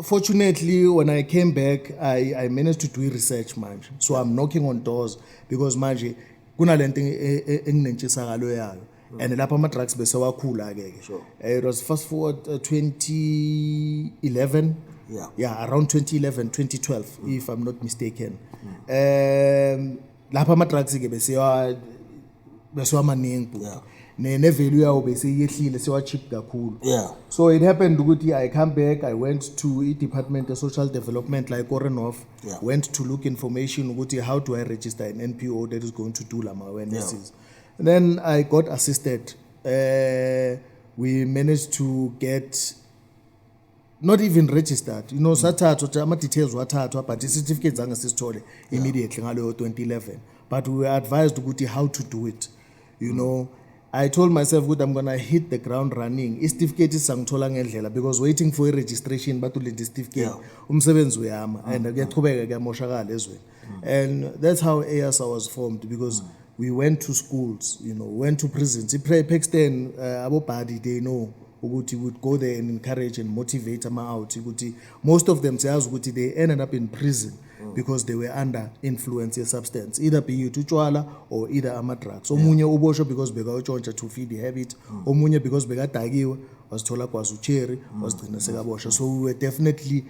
fortunately, when I came back, I managed to do research manje. So I'm knocking on doors because manje kunalento enginentshisakalo yayo. And lapha ama-drugs bese wakhula ke. Sure. It was fast forward 2011. Yeah, around 2011, 2012, if I'm not mistaken. Lapha ama-drugs ke bese wamaningi. Yeah. Ne-value yawo bese yehlile sewa-cheap kakhulu. Yeah. So it happened ukuthi I come back, I went to i-Department of Social Development like Korenhof, went to look information ukuthi how do I register an NPO that is going to do lama awarenesses. And then I got assisted. We managed to get not even registered. You know, sathathwa ama-details wathathwa, but i-certificate zange sisithole immediately ngaleyo 2011. But we were advised ukuthi how to do it. You know, I told myself good I'm gonna hit the ground running. Certificate sangithola ngendlela because waiting for a registration bathule certificate umsebenzi uyama and kuyaqhubeka kuyamoshakala ezweni. And that's how EASA was formed, because we went to schools, you know, went to prisons. Pakistan abobadi they know ukuthi would go there and encourage and motivate them out. Ukuthi most of them says ukuthi they ended up in prison because they were under influence of substance, either be it utshwala or either ama-drugs. Omunye uboshwe because bekawutshontsha to feed the habit, omunye because bekadakiwe wasithola kwazi ucherry wasigcina sekaboshwa. So we were definitely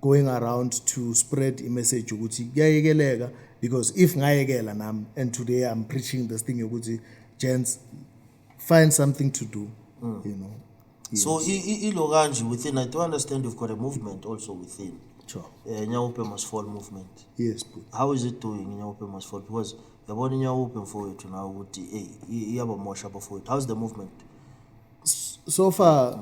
going around to spread a message ukuthi kuyayekeleka, because if ngayekela nami, and today I'm preaching this thing ukuthi gents find something to do, you know. Yes. So ilokanje within, I do understand you've got a movement also within. Sure. Nyawupe Must Fall movement. Yes, good. How is it doing in Nyawupe Must Fall? Because yabona Nyawupe mfowethu now ukuthi iyabamosha bafowethu. How's the movement? So far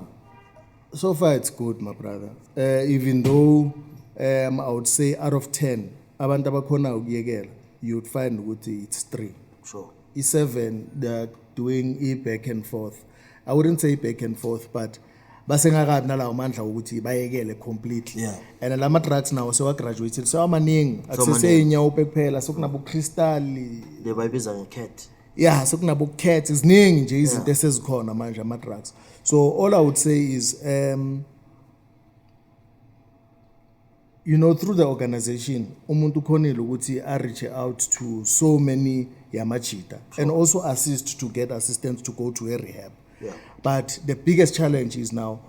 it's good, my brother. Even though I would say out of 10 abantu abakhona ukuyekela, you would find ukuthi it's 3. Sure. 7 they're doing back and forth. I wouldn't say back and forth, but basengakabi nalawo mandla ukuthi bayekele completely. Yeah. And lama drugs now sewa-graduated sewamaningi, akusesey'Nyawupe kuphela, sokunabo Crystal, le bayibiza nge-cat. yeah, sokunabo cats, ziningi nje izinto esezikhona manje ama-drugs. So all I would say is you know, through the organization umuntu khonile ukuthi reach out to so many yamajita and also assist to get assistance to go to a rehab. Yeah. But the biggest challenge is now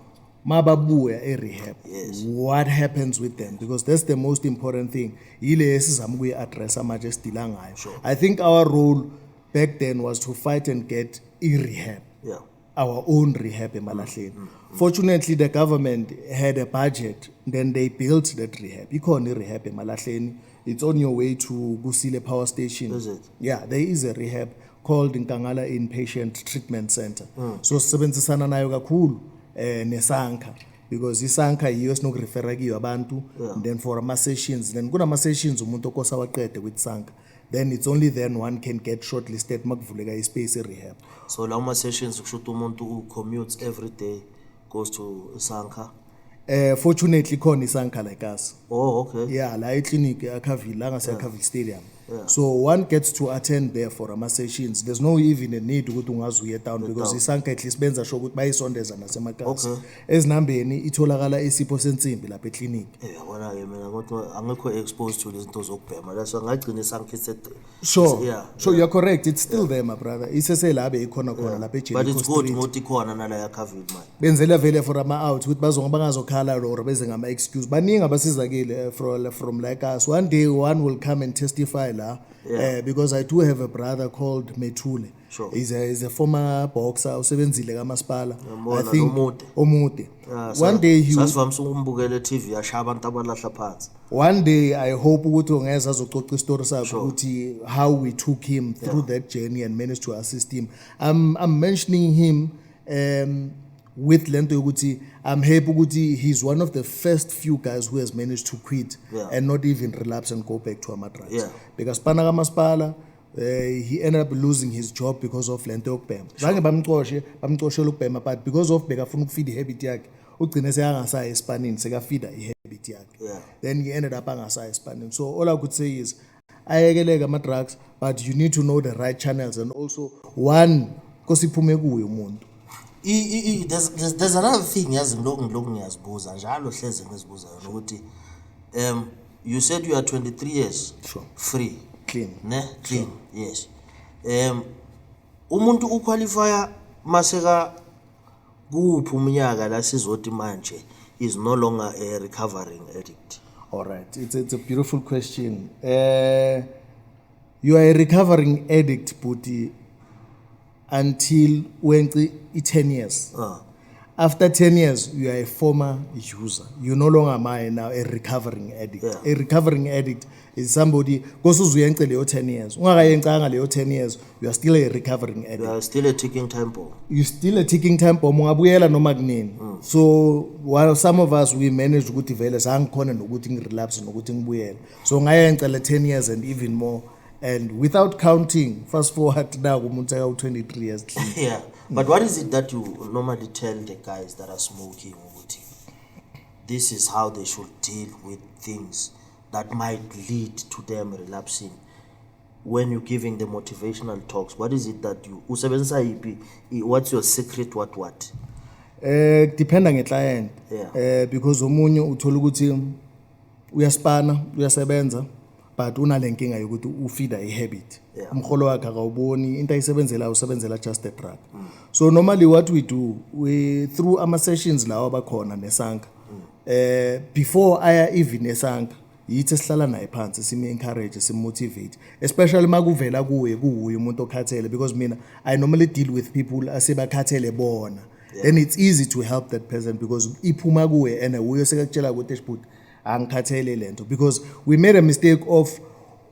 mababuya a rehab. Yes. What happens with them? Because that's the most important thing. Ile esizama ukuyi-address manje esidila ngayo. Sure. I think our role back then was to fight and get a rehab. Yeah. Our own rehab in Malahleni. Fortunately, the government had a budget. Then they built that rehab. Ikhona rehab in Malahleni. It's on your way to Kusile Power Station. Is it? Yeah, there is a rehab called Nkangala Inpatient Treatment Center. So sisebenzisana nayo kakhulu neSANCA, because iSANCA yiyo esinokurefera kiyo abantu. And then for ama-sessions, then kunama-sessions umuntu okosa waqede with SANCA. Then it's only then one can get shortlisted makuvuleka ispace rehab. So lawo ma-sessions kushuthi umuntu commutes every day, goes to SANCA. Fortunately khona iSANCA like us. Oh, okay. Yeah, la clinic eKhavile la ngaseKhavile Stadium. Yeah. So one gets to attend there for ama-sessions. There's no even a need ukuthi ungazuye down, because iSANCA at least benza sure ukuthi bayisondeza nasemakhasi. Okay. Ezinambeni itholakala isipho sensimbi lapha eclinic. Yabona ke mina kodwa angekho exposed to lezinto zokubhema. That's why ngagcina iSANCA set. Sure. Yeah. Sure, you're correct. It's still there, my brother. Iseselabe ikhona khona lapha eJericho But it's good Street. ukuthi khona nala yaKhavile man. Benzela vele for ama-out ukuthi bangazokhala or beze ngama-excuse. Baningi abasizakile from like us. One day one will come and testify la. Yeah. Because I do have a brother called Methule. Sure. He's a former boxer, usebenzile kamasipala. I Yabona, think Omude. Omude. One day he sasivamise ukumbukela TV yashaya abantu abalahla phansi. One day I hope ukuthi ongeza azoxoxa istory sakhe ukuthi how we took him through that journey and managed to assist him. I'm mentioning him with lento yokuthi I'm happy ukuthi he's one of the first few guys who has managed to quit and not even relapse and go back to ama-drugs. Yeah. Because pana kamasipala he ended up losing his job because of lento yokubhema. Zange bamxoshela ukubhema but because of bekafuna ukufeed ihabit yakhe ugcine seyangasaya esipanini sekafida ihabit yakhe. Then he ended up angasaya esipanini. So all I could say is ayekeleke ama-drugs but you need to know the right channels and also one kosiphume kuye umuntu. There's another thing yazi ngilokhu ngiyazibuza njalo hleze ngizibuza ukuthi you said you are 23 years free clean clean yes umuntu uqualifya maseka kuphi umnyaka la sizoti manje is no longer a recovering addict? All right, it's a beautiful question. You are a recovering addict Buti until went 10 years. After 10 years, you are a former user. You're no longer now a recovering addict. A recovering addict is somebody goes to 10 years. 10 years, you are still a recovering addict. You are still a ticking time bomb. You're still a ticking time bomb. So while some of us we managed to develop relapse and so 10 years and even more. And without counting, fast forward now, 23 years. Yeah. But what is it that you normally tell the guys that are smoking? This is how they should deal with things that might lead to them relapsing. When you're giving the motivational talks, what is it that you what's your secret? What? Depend on the client. Because omunye uthola ukuthi uyaspana, uyasebenza. But unalenkinga yokuthi ufeeda ihabit umkholo wakhe akawuboni into ayisebenzela usebenzela just a drug. So normally what we do, we through ama sessions lawa abakhona nesanka before aya even esanka yithi sihlala naye phansi sime encourage motivate, especially makuvela kuye umuntu okhathele, because mina I normally deal with people asebakhathele bona. Then it's easy to help that person because iphuma kuye and uyo sekakutshela ukuthi eshibut angikhathele lento, because we made a mistake of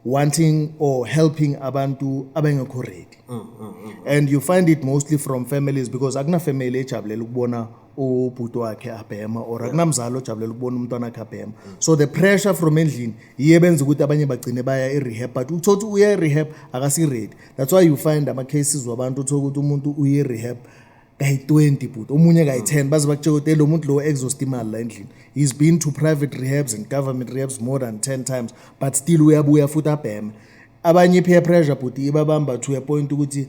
wanting or helping abantu abengekho ready. And you find it mostly from families because akuna family ejabulela ukubona ubhuti wakhe abhema or akunamzali ojabulela ukubona umntwana wakhe abhema. So the pressure from endlini iyebenza ukuthi abanye bagcine baya e-rehab, but uthothi uya e-rehab akasi ready. That's why you find ama cases wabantu uthola ukuthi umuntu uya e-rehab kayi-20 but omunye kayi-10 baze bakutshela ukuthi lo muntu lo exhaust imali la endlini. He's been to private rehabs and government rehabs more than 10 times but still uyabuya futhi abhema. Abanye peer pressure but ibabamba to a point ukuthi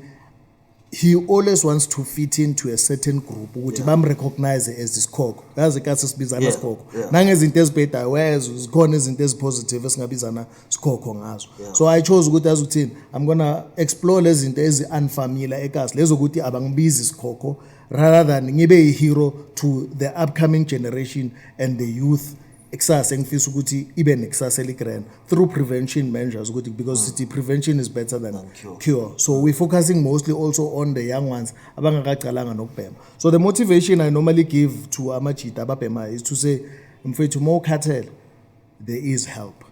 he always wants to fit into a certain group ukuthi bamrecognize as isikhokho. Yazi kasi sibizana isikhokho nangezinto ezibhedayo wazi zikhona izinto ezipositive esingabizana isikhokho ngazo. So I chose ukuthi azuthini I'm gonna explore lezi zinto ezi-unfamiliar ekasi lezo ukuthi abangibizi isikhokho rather than ngibe a-hero to the upcoming generation and the youth eksasa engifisa ukuthi ibe nekusasa eligrand through prevention measures ukuthi because city prevention is better than cure. So we're focusing mostly also on the young ones abangakaqalanga nokubhema. So the motivation I normally give to amajita ababhema is to say mfethu more cartel, there is help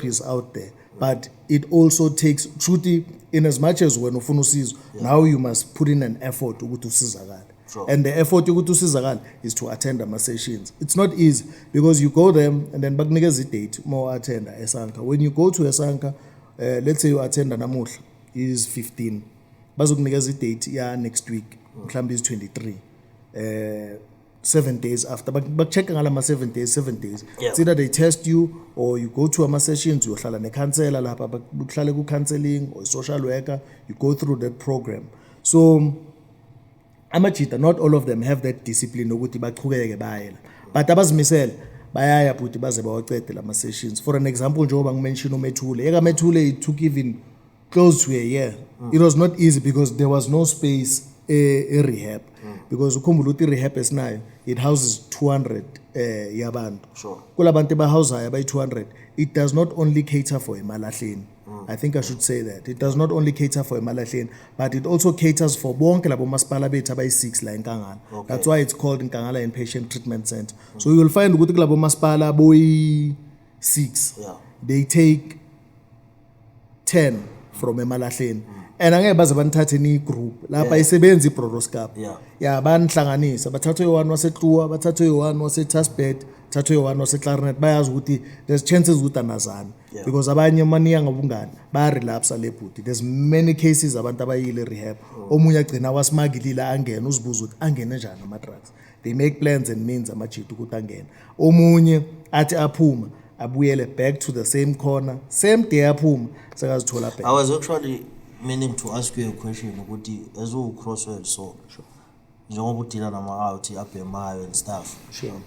is out there, but it also takes truth in as much as when ufuna usizo now you must put in an effort ukuthi usizakale. And the effort ukuthi usizakale is to attend ama sessions. It's not easy because you go there and then bakunikeza date more attend esanka. When you go to esanka, let's say you attend namuhla is 15, bazokunikeza date ya next week mhlawumbe is 23, 7 days after bakuchecka ngala ma 7 days. It's either they test you or you go to ama sessions, uyohlala ne-counselor lapha buhlale ku-counseling or social worker, you go through that program. So amajita not all of them have that discipline ukuthi bachubeke bayela, but abazimisele bayaya futhi baze bawaqede lama sessions. For an example njengoba ngimention uMethule, Methule it took even close to a year. It was not easy because there was no space a rehab because ukhumbula ukuthi rehab esinayo it houses 200 yabantu. Kulabantu bahousayo abayi 200, it does not only cater for emalahleni I think I should say that. It does not only cater for eMalahleni, but it also caters for bonke labo masipala bethu abayi-6 la eNkangala. That's why it's called Nkangala Inpatient Treatment Center. So you will find ukuthi kulabo masipala boyi-6, they take 10 from eMalahleni. And angeke baze banithathe ni group lapha isebenza iBroroscap. Yeah, banihlanganisa bathathe one waseTluwa, bathathe one waseTasbet, thathe one waseClarinet, bayazi ukuthi there's chances ukuthi anazana because abanye maniya ngobungani baya relapse le bhuti. There's many cases abantu abayile rehab omunye agcina wasimagilile angena uzibuza ukuthi angene njani ama drugs. They make plans and means amajita ukuthi angena. Omunye athi aphuma abuyele back to the same corner, same day aphuma sekazithola back. I was actually meaning to ask you a question ukuthi as you Crosswell so njengoba udila nama out abhemayo and stuff. Sure.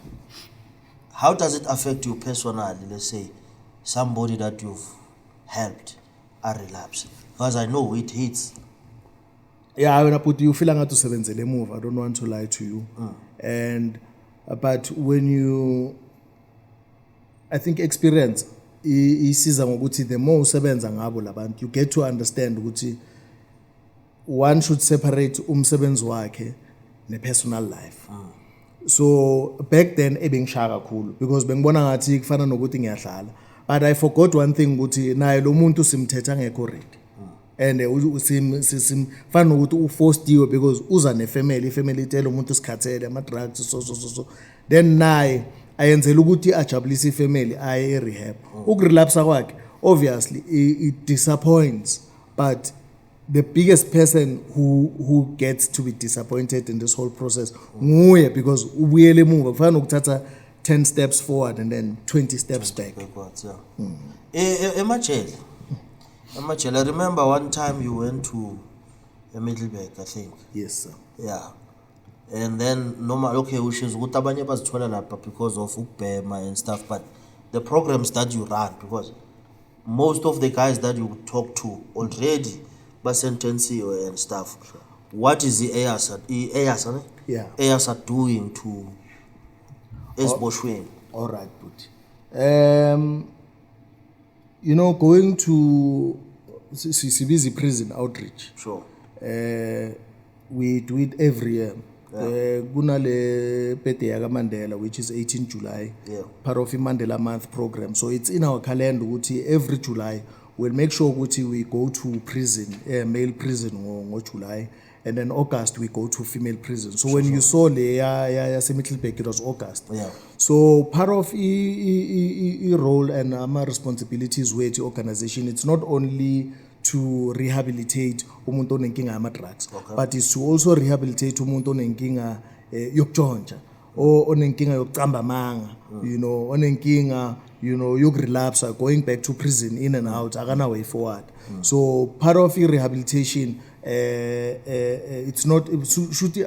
How does it affect you personally? Let's say somebody that you've helped are relapsing, because I know it hits. Yeah, when I put you feel like to sebenzele move, I don't want to lie to you. And but when you, I think experience isiza ngokuthi the more usebenza ngabo labantu, you get to understand ukuthi one should separate umsebenzi wakhe ne personal life. So back then ebengishaya kakhulu because bengibona ngathi kufana nokuthi ngiyadlala, but I forgot one thing ukuthi naye lo muntu simthetha ngekho ready. And simfana ukuthi uforcediwe because uza ne-family, ifamily itela umuntu sikhathele ama-drugs so then naye ayenzela ukuthi ajabulise ifamily aye e-rehab. Ukurelapsa kwakhe obviously it disappoints, but the biggest person who gets to be disappointed in this whole process nguye because ubuyele emuva kufana nokuthatha 10 steps forward and then 20 steps back. Emajele, I remember one time you went to Middleburg, I think. Yes, sir. Yeah. And then normal okay which is ukuthi abanye bazithola lapha because of ukubhema and stuff, but the programs that you run, because most of the guys that you talk to already basentensiwe and stuff. What is the EASA? Yeah. EASA doing to Esboshweni? All right, but you know, going to CBZ prison outreach. Sure. We do it every year. Gunale Pete Yaga Mandela, which is 18 July, part of the Mandela Month program. So it's in our calendar. Every July we'll make sure we go to prison, male prison or July, and then August we go to female prison. So when you saw the Middleburg, it was August. Yeah. So part of role and my responsibilities with the organization, it's not only to rehabilitate umuntu onenkinga ama drugs, but it's to also rehabilitate umuntu onenkinga yokutshontsha or onenkinga yokucamba manga, you know, onenkinga, you know, yokurelapse, going back to prison in and out, akana way forward. So part of rehabilitation, it's not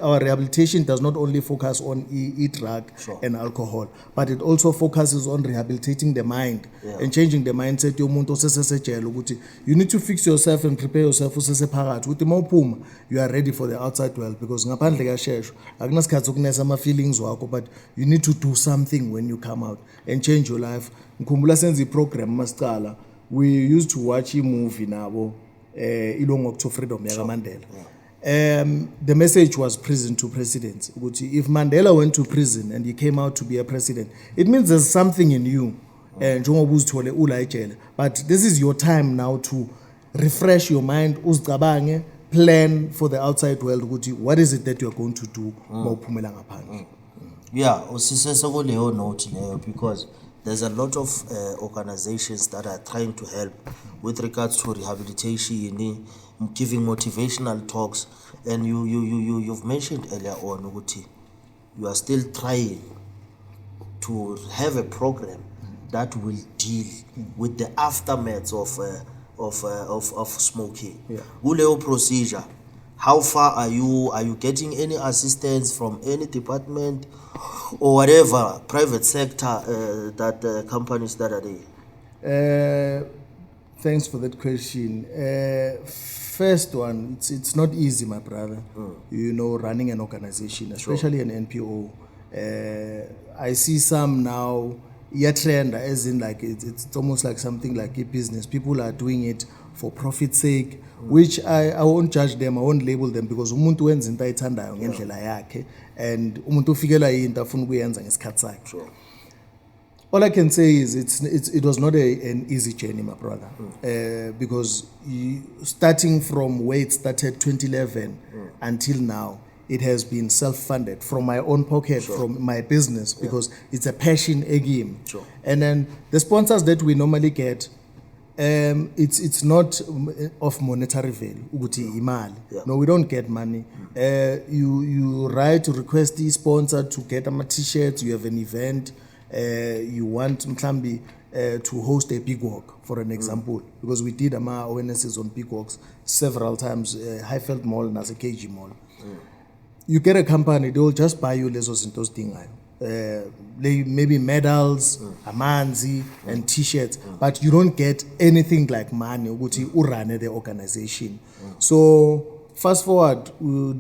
our rehabilitation does not only focus on drug and alcohol, but it also focuses on rehabilitating the mind and changing the mindset yomuntu osesejele ukuthi you need to fix yourself and prepare yourself usesephakathi ukuthi mawuphuma you are ready for the outside world, because ngaphandle kashesho akunasikhathi ukunesa ama feelings wakho, but you need to do something when you come out and change your life. Ngikhumbula senza iprogram masicala, we used to watch a movie nabo Ilongo to Freedom Yaga Mandela. The message was prison to president. If Mandela went to prison and he came out to be a president, it means there's something in you. But this is your time now to refresh your mind, plan for the outside world. What is it that you're going to do? Yeah, because there's a lot of organizations that are trying to help with regards to rehabilitation, giving motivational talks, and you've mentioned earlier on, Uguti, you are still trying to have a program that will deal with the aftermaths of smoking. Uleo procedure. How far are you? Are you getting any assistance from any department or whatever private sector that companies that are there? Thanks for that question. First one, it's not easy, my brother. You know, running an organization, especially an NPO. I see some now trend, as in like it's almost like something like a business. People are doing it for profit's sake, which I won't judge them, I won't label them, because umuntu wenza into ayithandayo ngendlela yakhe, and umuntu ufikelwa yinto afuna ukuyenza ngesikhathi sakhe. Sure. All I can say is it was not an easy journey, my brother, because starting from where it started 2011 until now, it has been self-funded from my own pocket, from my business, because it's a passion game. Sure. And then the sponsors that we normally get, it's not of monetary value. Yeah. No, we don't get money. You write to request the sponsor to get a t-shirt. You have an event. You want Mklambi to host a big walk, for an example, because we did awarenesses on big walks several times, Highfield Mall and as a KG Mall. You get a company, they will just buy you lezo zinto zidingayo. Maybe medals, amanzi, and t-shirts, but you don't get anything like money ukuthi urane the organization. So fast forward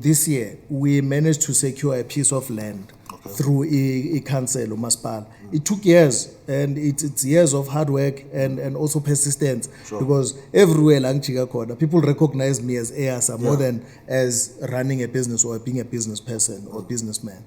this year, we managed to secure a piece of land through a council or Maspal. It took years, and it's years of hard work and also persistence, because everywhere people recognize me as EASA more than as running a business or being a business person or businessman.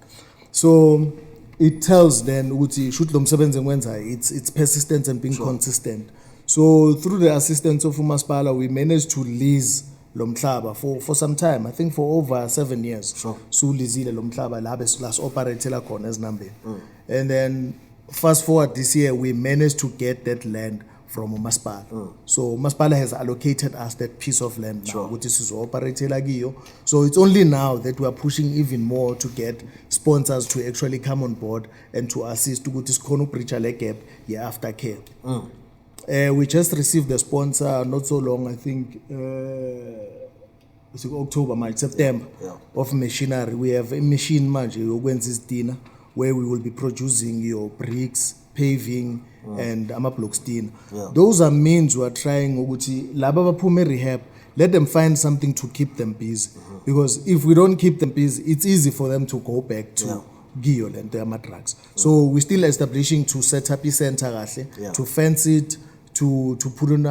So it tells then it's persistence and being consistent. So through the assistance of Umaspala, we managed to lease Lomtlaba for some time, I think for over 7 years. Sure. So leasile Lomtlaba labes last operator corners number. And then fast forward this year, we managed to get that land from Umaspala. So Umaspala has allocated us that piece of land now, which is operator Lagio. So it's only now that we are pushing even more to get sponsors to actually come on board and to assist to go to Skono Preacher Gap year after care. We just received the sponsor not so long, I think it's October, March, September, of machinery. We have a machine manje dinner where we will be producing your bricks, paving, and block steel. Those are means we are trying ukuthi laba baphume rehab, let them find something to keep them busy, because if we don't keep them busy, it's easy for them to go back to Giyol and their drugs. So we're still establishing to set up a center, to fence it, to put on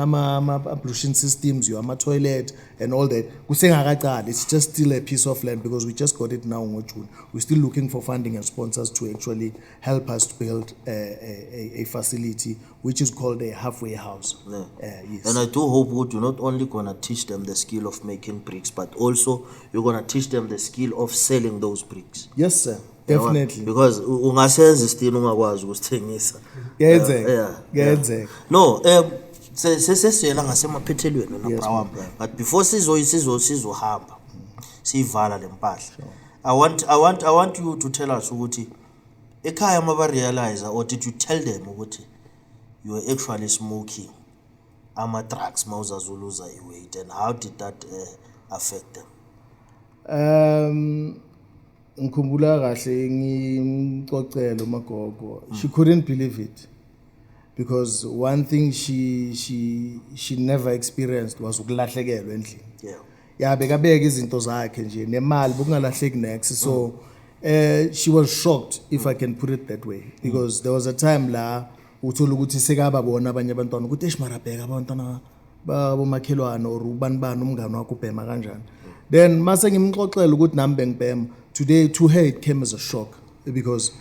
ablution systems, your toilet and all that. It's just still a piece of land because we just got it now in June. We're still looking for funding and sponsors to actually help us to build a facility which is called a halfway house. Yes. And I do hope you're not only going to teach them the skill of making bricks, but also you're going to teach them the skill of selling those bricks. Yes, sir. Definitely. Because ungasenza isitini ungakwazi ukusithengisa. Kuyenzeka. No, sesiyela ngasemaphethelweni na brawam. But before sizohamba sivala lempahla. I want you to tell us ukuthi ekhaya maba realize, or did you tell them ukuthi you were actually smoking drugs mawuzazuluza iweight, and how did that affect them? Ngikhumbula kahle ngimcocela uMagogo. She couldn't believe it, because one thing she never experienced was ukulahlekelwa endlini. Bekabeka izinto zakhe nje nemali bokungalahleki next. So she was shocked, if I can put it that way, because there was a time la uthola ukuthi sekababona abanye abantwana ukuthi eshimara bheka abantwana babomakhelwane or ubani umngane wakho ubhema kanjani. Then mase ngimxoxela ukuthi nami bengibhema. Today, to her, it came as a shock, because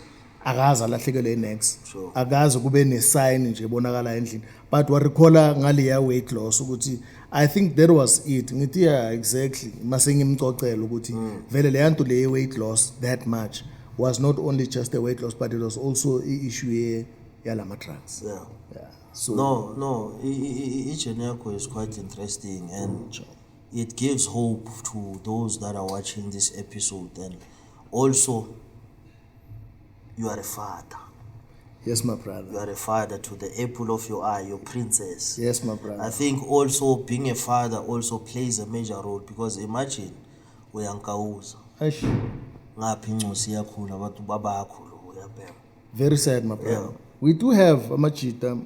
akaza lahlekele next. Akaza kube ne sign nje bonakala endlini. But what recalla ngale ya weight loss ukuthi I think that was it. Ngithi yeah, exactly. Mase ngimxoxela ukuthi vele le yanto le weight loss that much was not only just a weight loss, but it was also an issue yala drugs. So no, each and every is quite interesting, and it gives hope to those that are watching this episode. And also, you are a father. Yes, my brother. You are a father to the apple of your eye, your princess. Yes, my brother. I think also being a father also plays a major role, because imagine uyankawuza. Ngaphi incosi yakhula abantu babakhulu uyabheka. Very sad, my brother. We do have Amachita.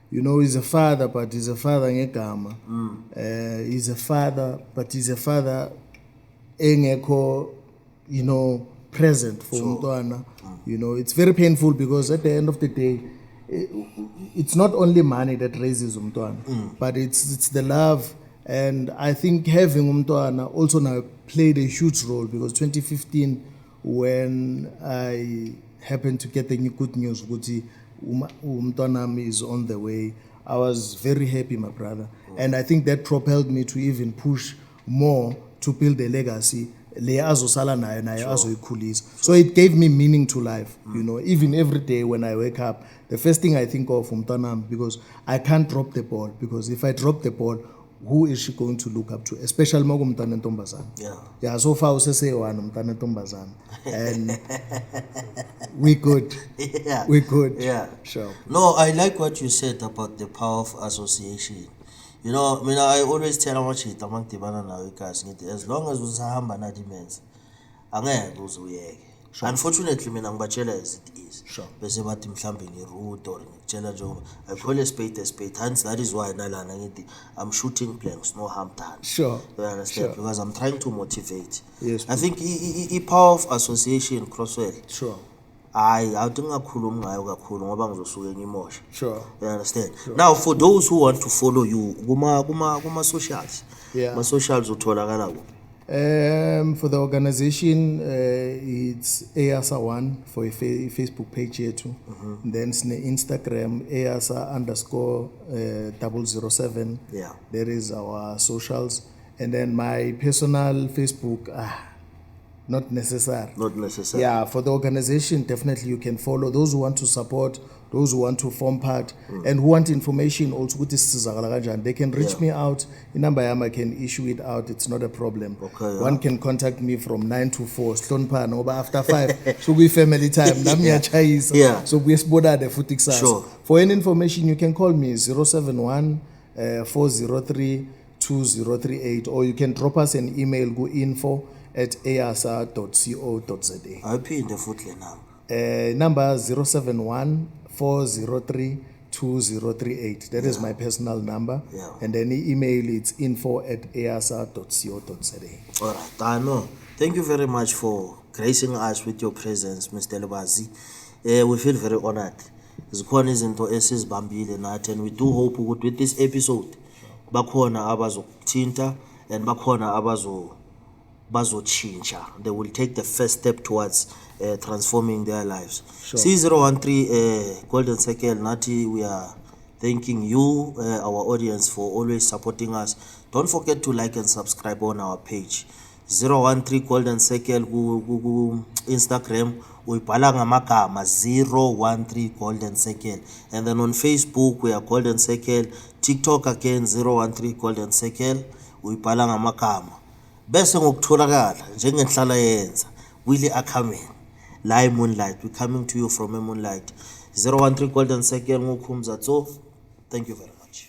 You know, he's a father, but he's a father ngegama. He's a father, but he's a father engekho, present for umntwana. You know, it's very painful because at the end of the day, it's not only money that raises umntwana, but it's the love. And I think having umntwana also now played a huge role, because 2015, when I happened to get the good news, ukuthi umntwana is on the way, I was very happy, my brother. And I think that propelled me to even push more to build a legacy. So it gave me meaning to life. You know, even every day when I wake up, the first thing I think of umntanam, because I can't drop the ball, because if I drop the ball, who is she going to look up to? Especially umntana ntombazana. Yeah, so far usese one umntana ntombazana. And we good. We good. Yeah. Sure. No, I like what you said about the power of association. You know, I mean, I always tell amachita amangidibana nawe guys, ngithi as long as usahamba na demands, angeke uzuyeke. Unfortunately, mina ngibatshela as it is. Sure. Bese bathi mhlambe ngirude or ngitshela nje I call a spade a spade. Hence that is why nalana ngithi I'm shooting blanks, no harm done. Sure. You understand? Sure. Because I'm trying to motivate. Yes. I think the power of association Crosswell. Sure. Awudinga kakhulu ngayo kakhulu ngoba ngizosuke ngimosha. Sure. You understand? Sure. Now for those who want to follow you, kuma socials. Yeah. Ma socials utholakala kuphi? For the organization, it's EASA1 for a Facebook page here too. Then Instagram, EASA_007. Yeah. There is our socials. And then my personal Facebook, not necessary. Not necessary. Yeah, for the organization, definitely you can follow those who want to support, those who want to form part, and who want information also. They can reach me out. In number I can issue it out. It's not a problem. Okay, yeah. One can contact me from 9 to 4. Stonpan over after 5. So we family time. Yeah. So we spoda the footing size. Sure. For any information, you can call me 071 403 2038, or you can drop us an email. Go info@easa.co.za. I pin the foot number. Number 071 403 2038. That is my personal number. Yeah. And then the email it's info@easa.co.za. All right, I know. Thank you very much for gracing us with your presence, Mr. Lebazi. We feel very honored. Zikhona izinto esizibambile nathi, and we do hope ukuthi with this episode bakhona abazokuthinta and bakhona bazochincha. They will take the first step towards transforming their lives. Sure. C013 Golden Circle, Nati, we are thanking you, our audience, for always supporting us. Don't forget to like and subscribe on our page. 013 Golden Circle Google Instagram uyibhala ngamagama 013 Golden Circle, and then on Facebook we are Golden Circle, TikTok again 013 Golden Circle uyibhala ngamagama, bese ngokutholakala njengenhlala yenza Willie Ackerman la Moonlight. We coming to you from a Moonlight. 013 Golden Circle ngokhumza. So thank you very much.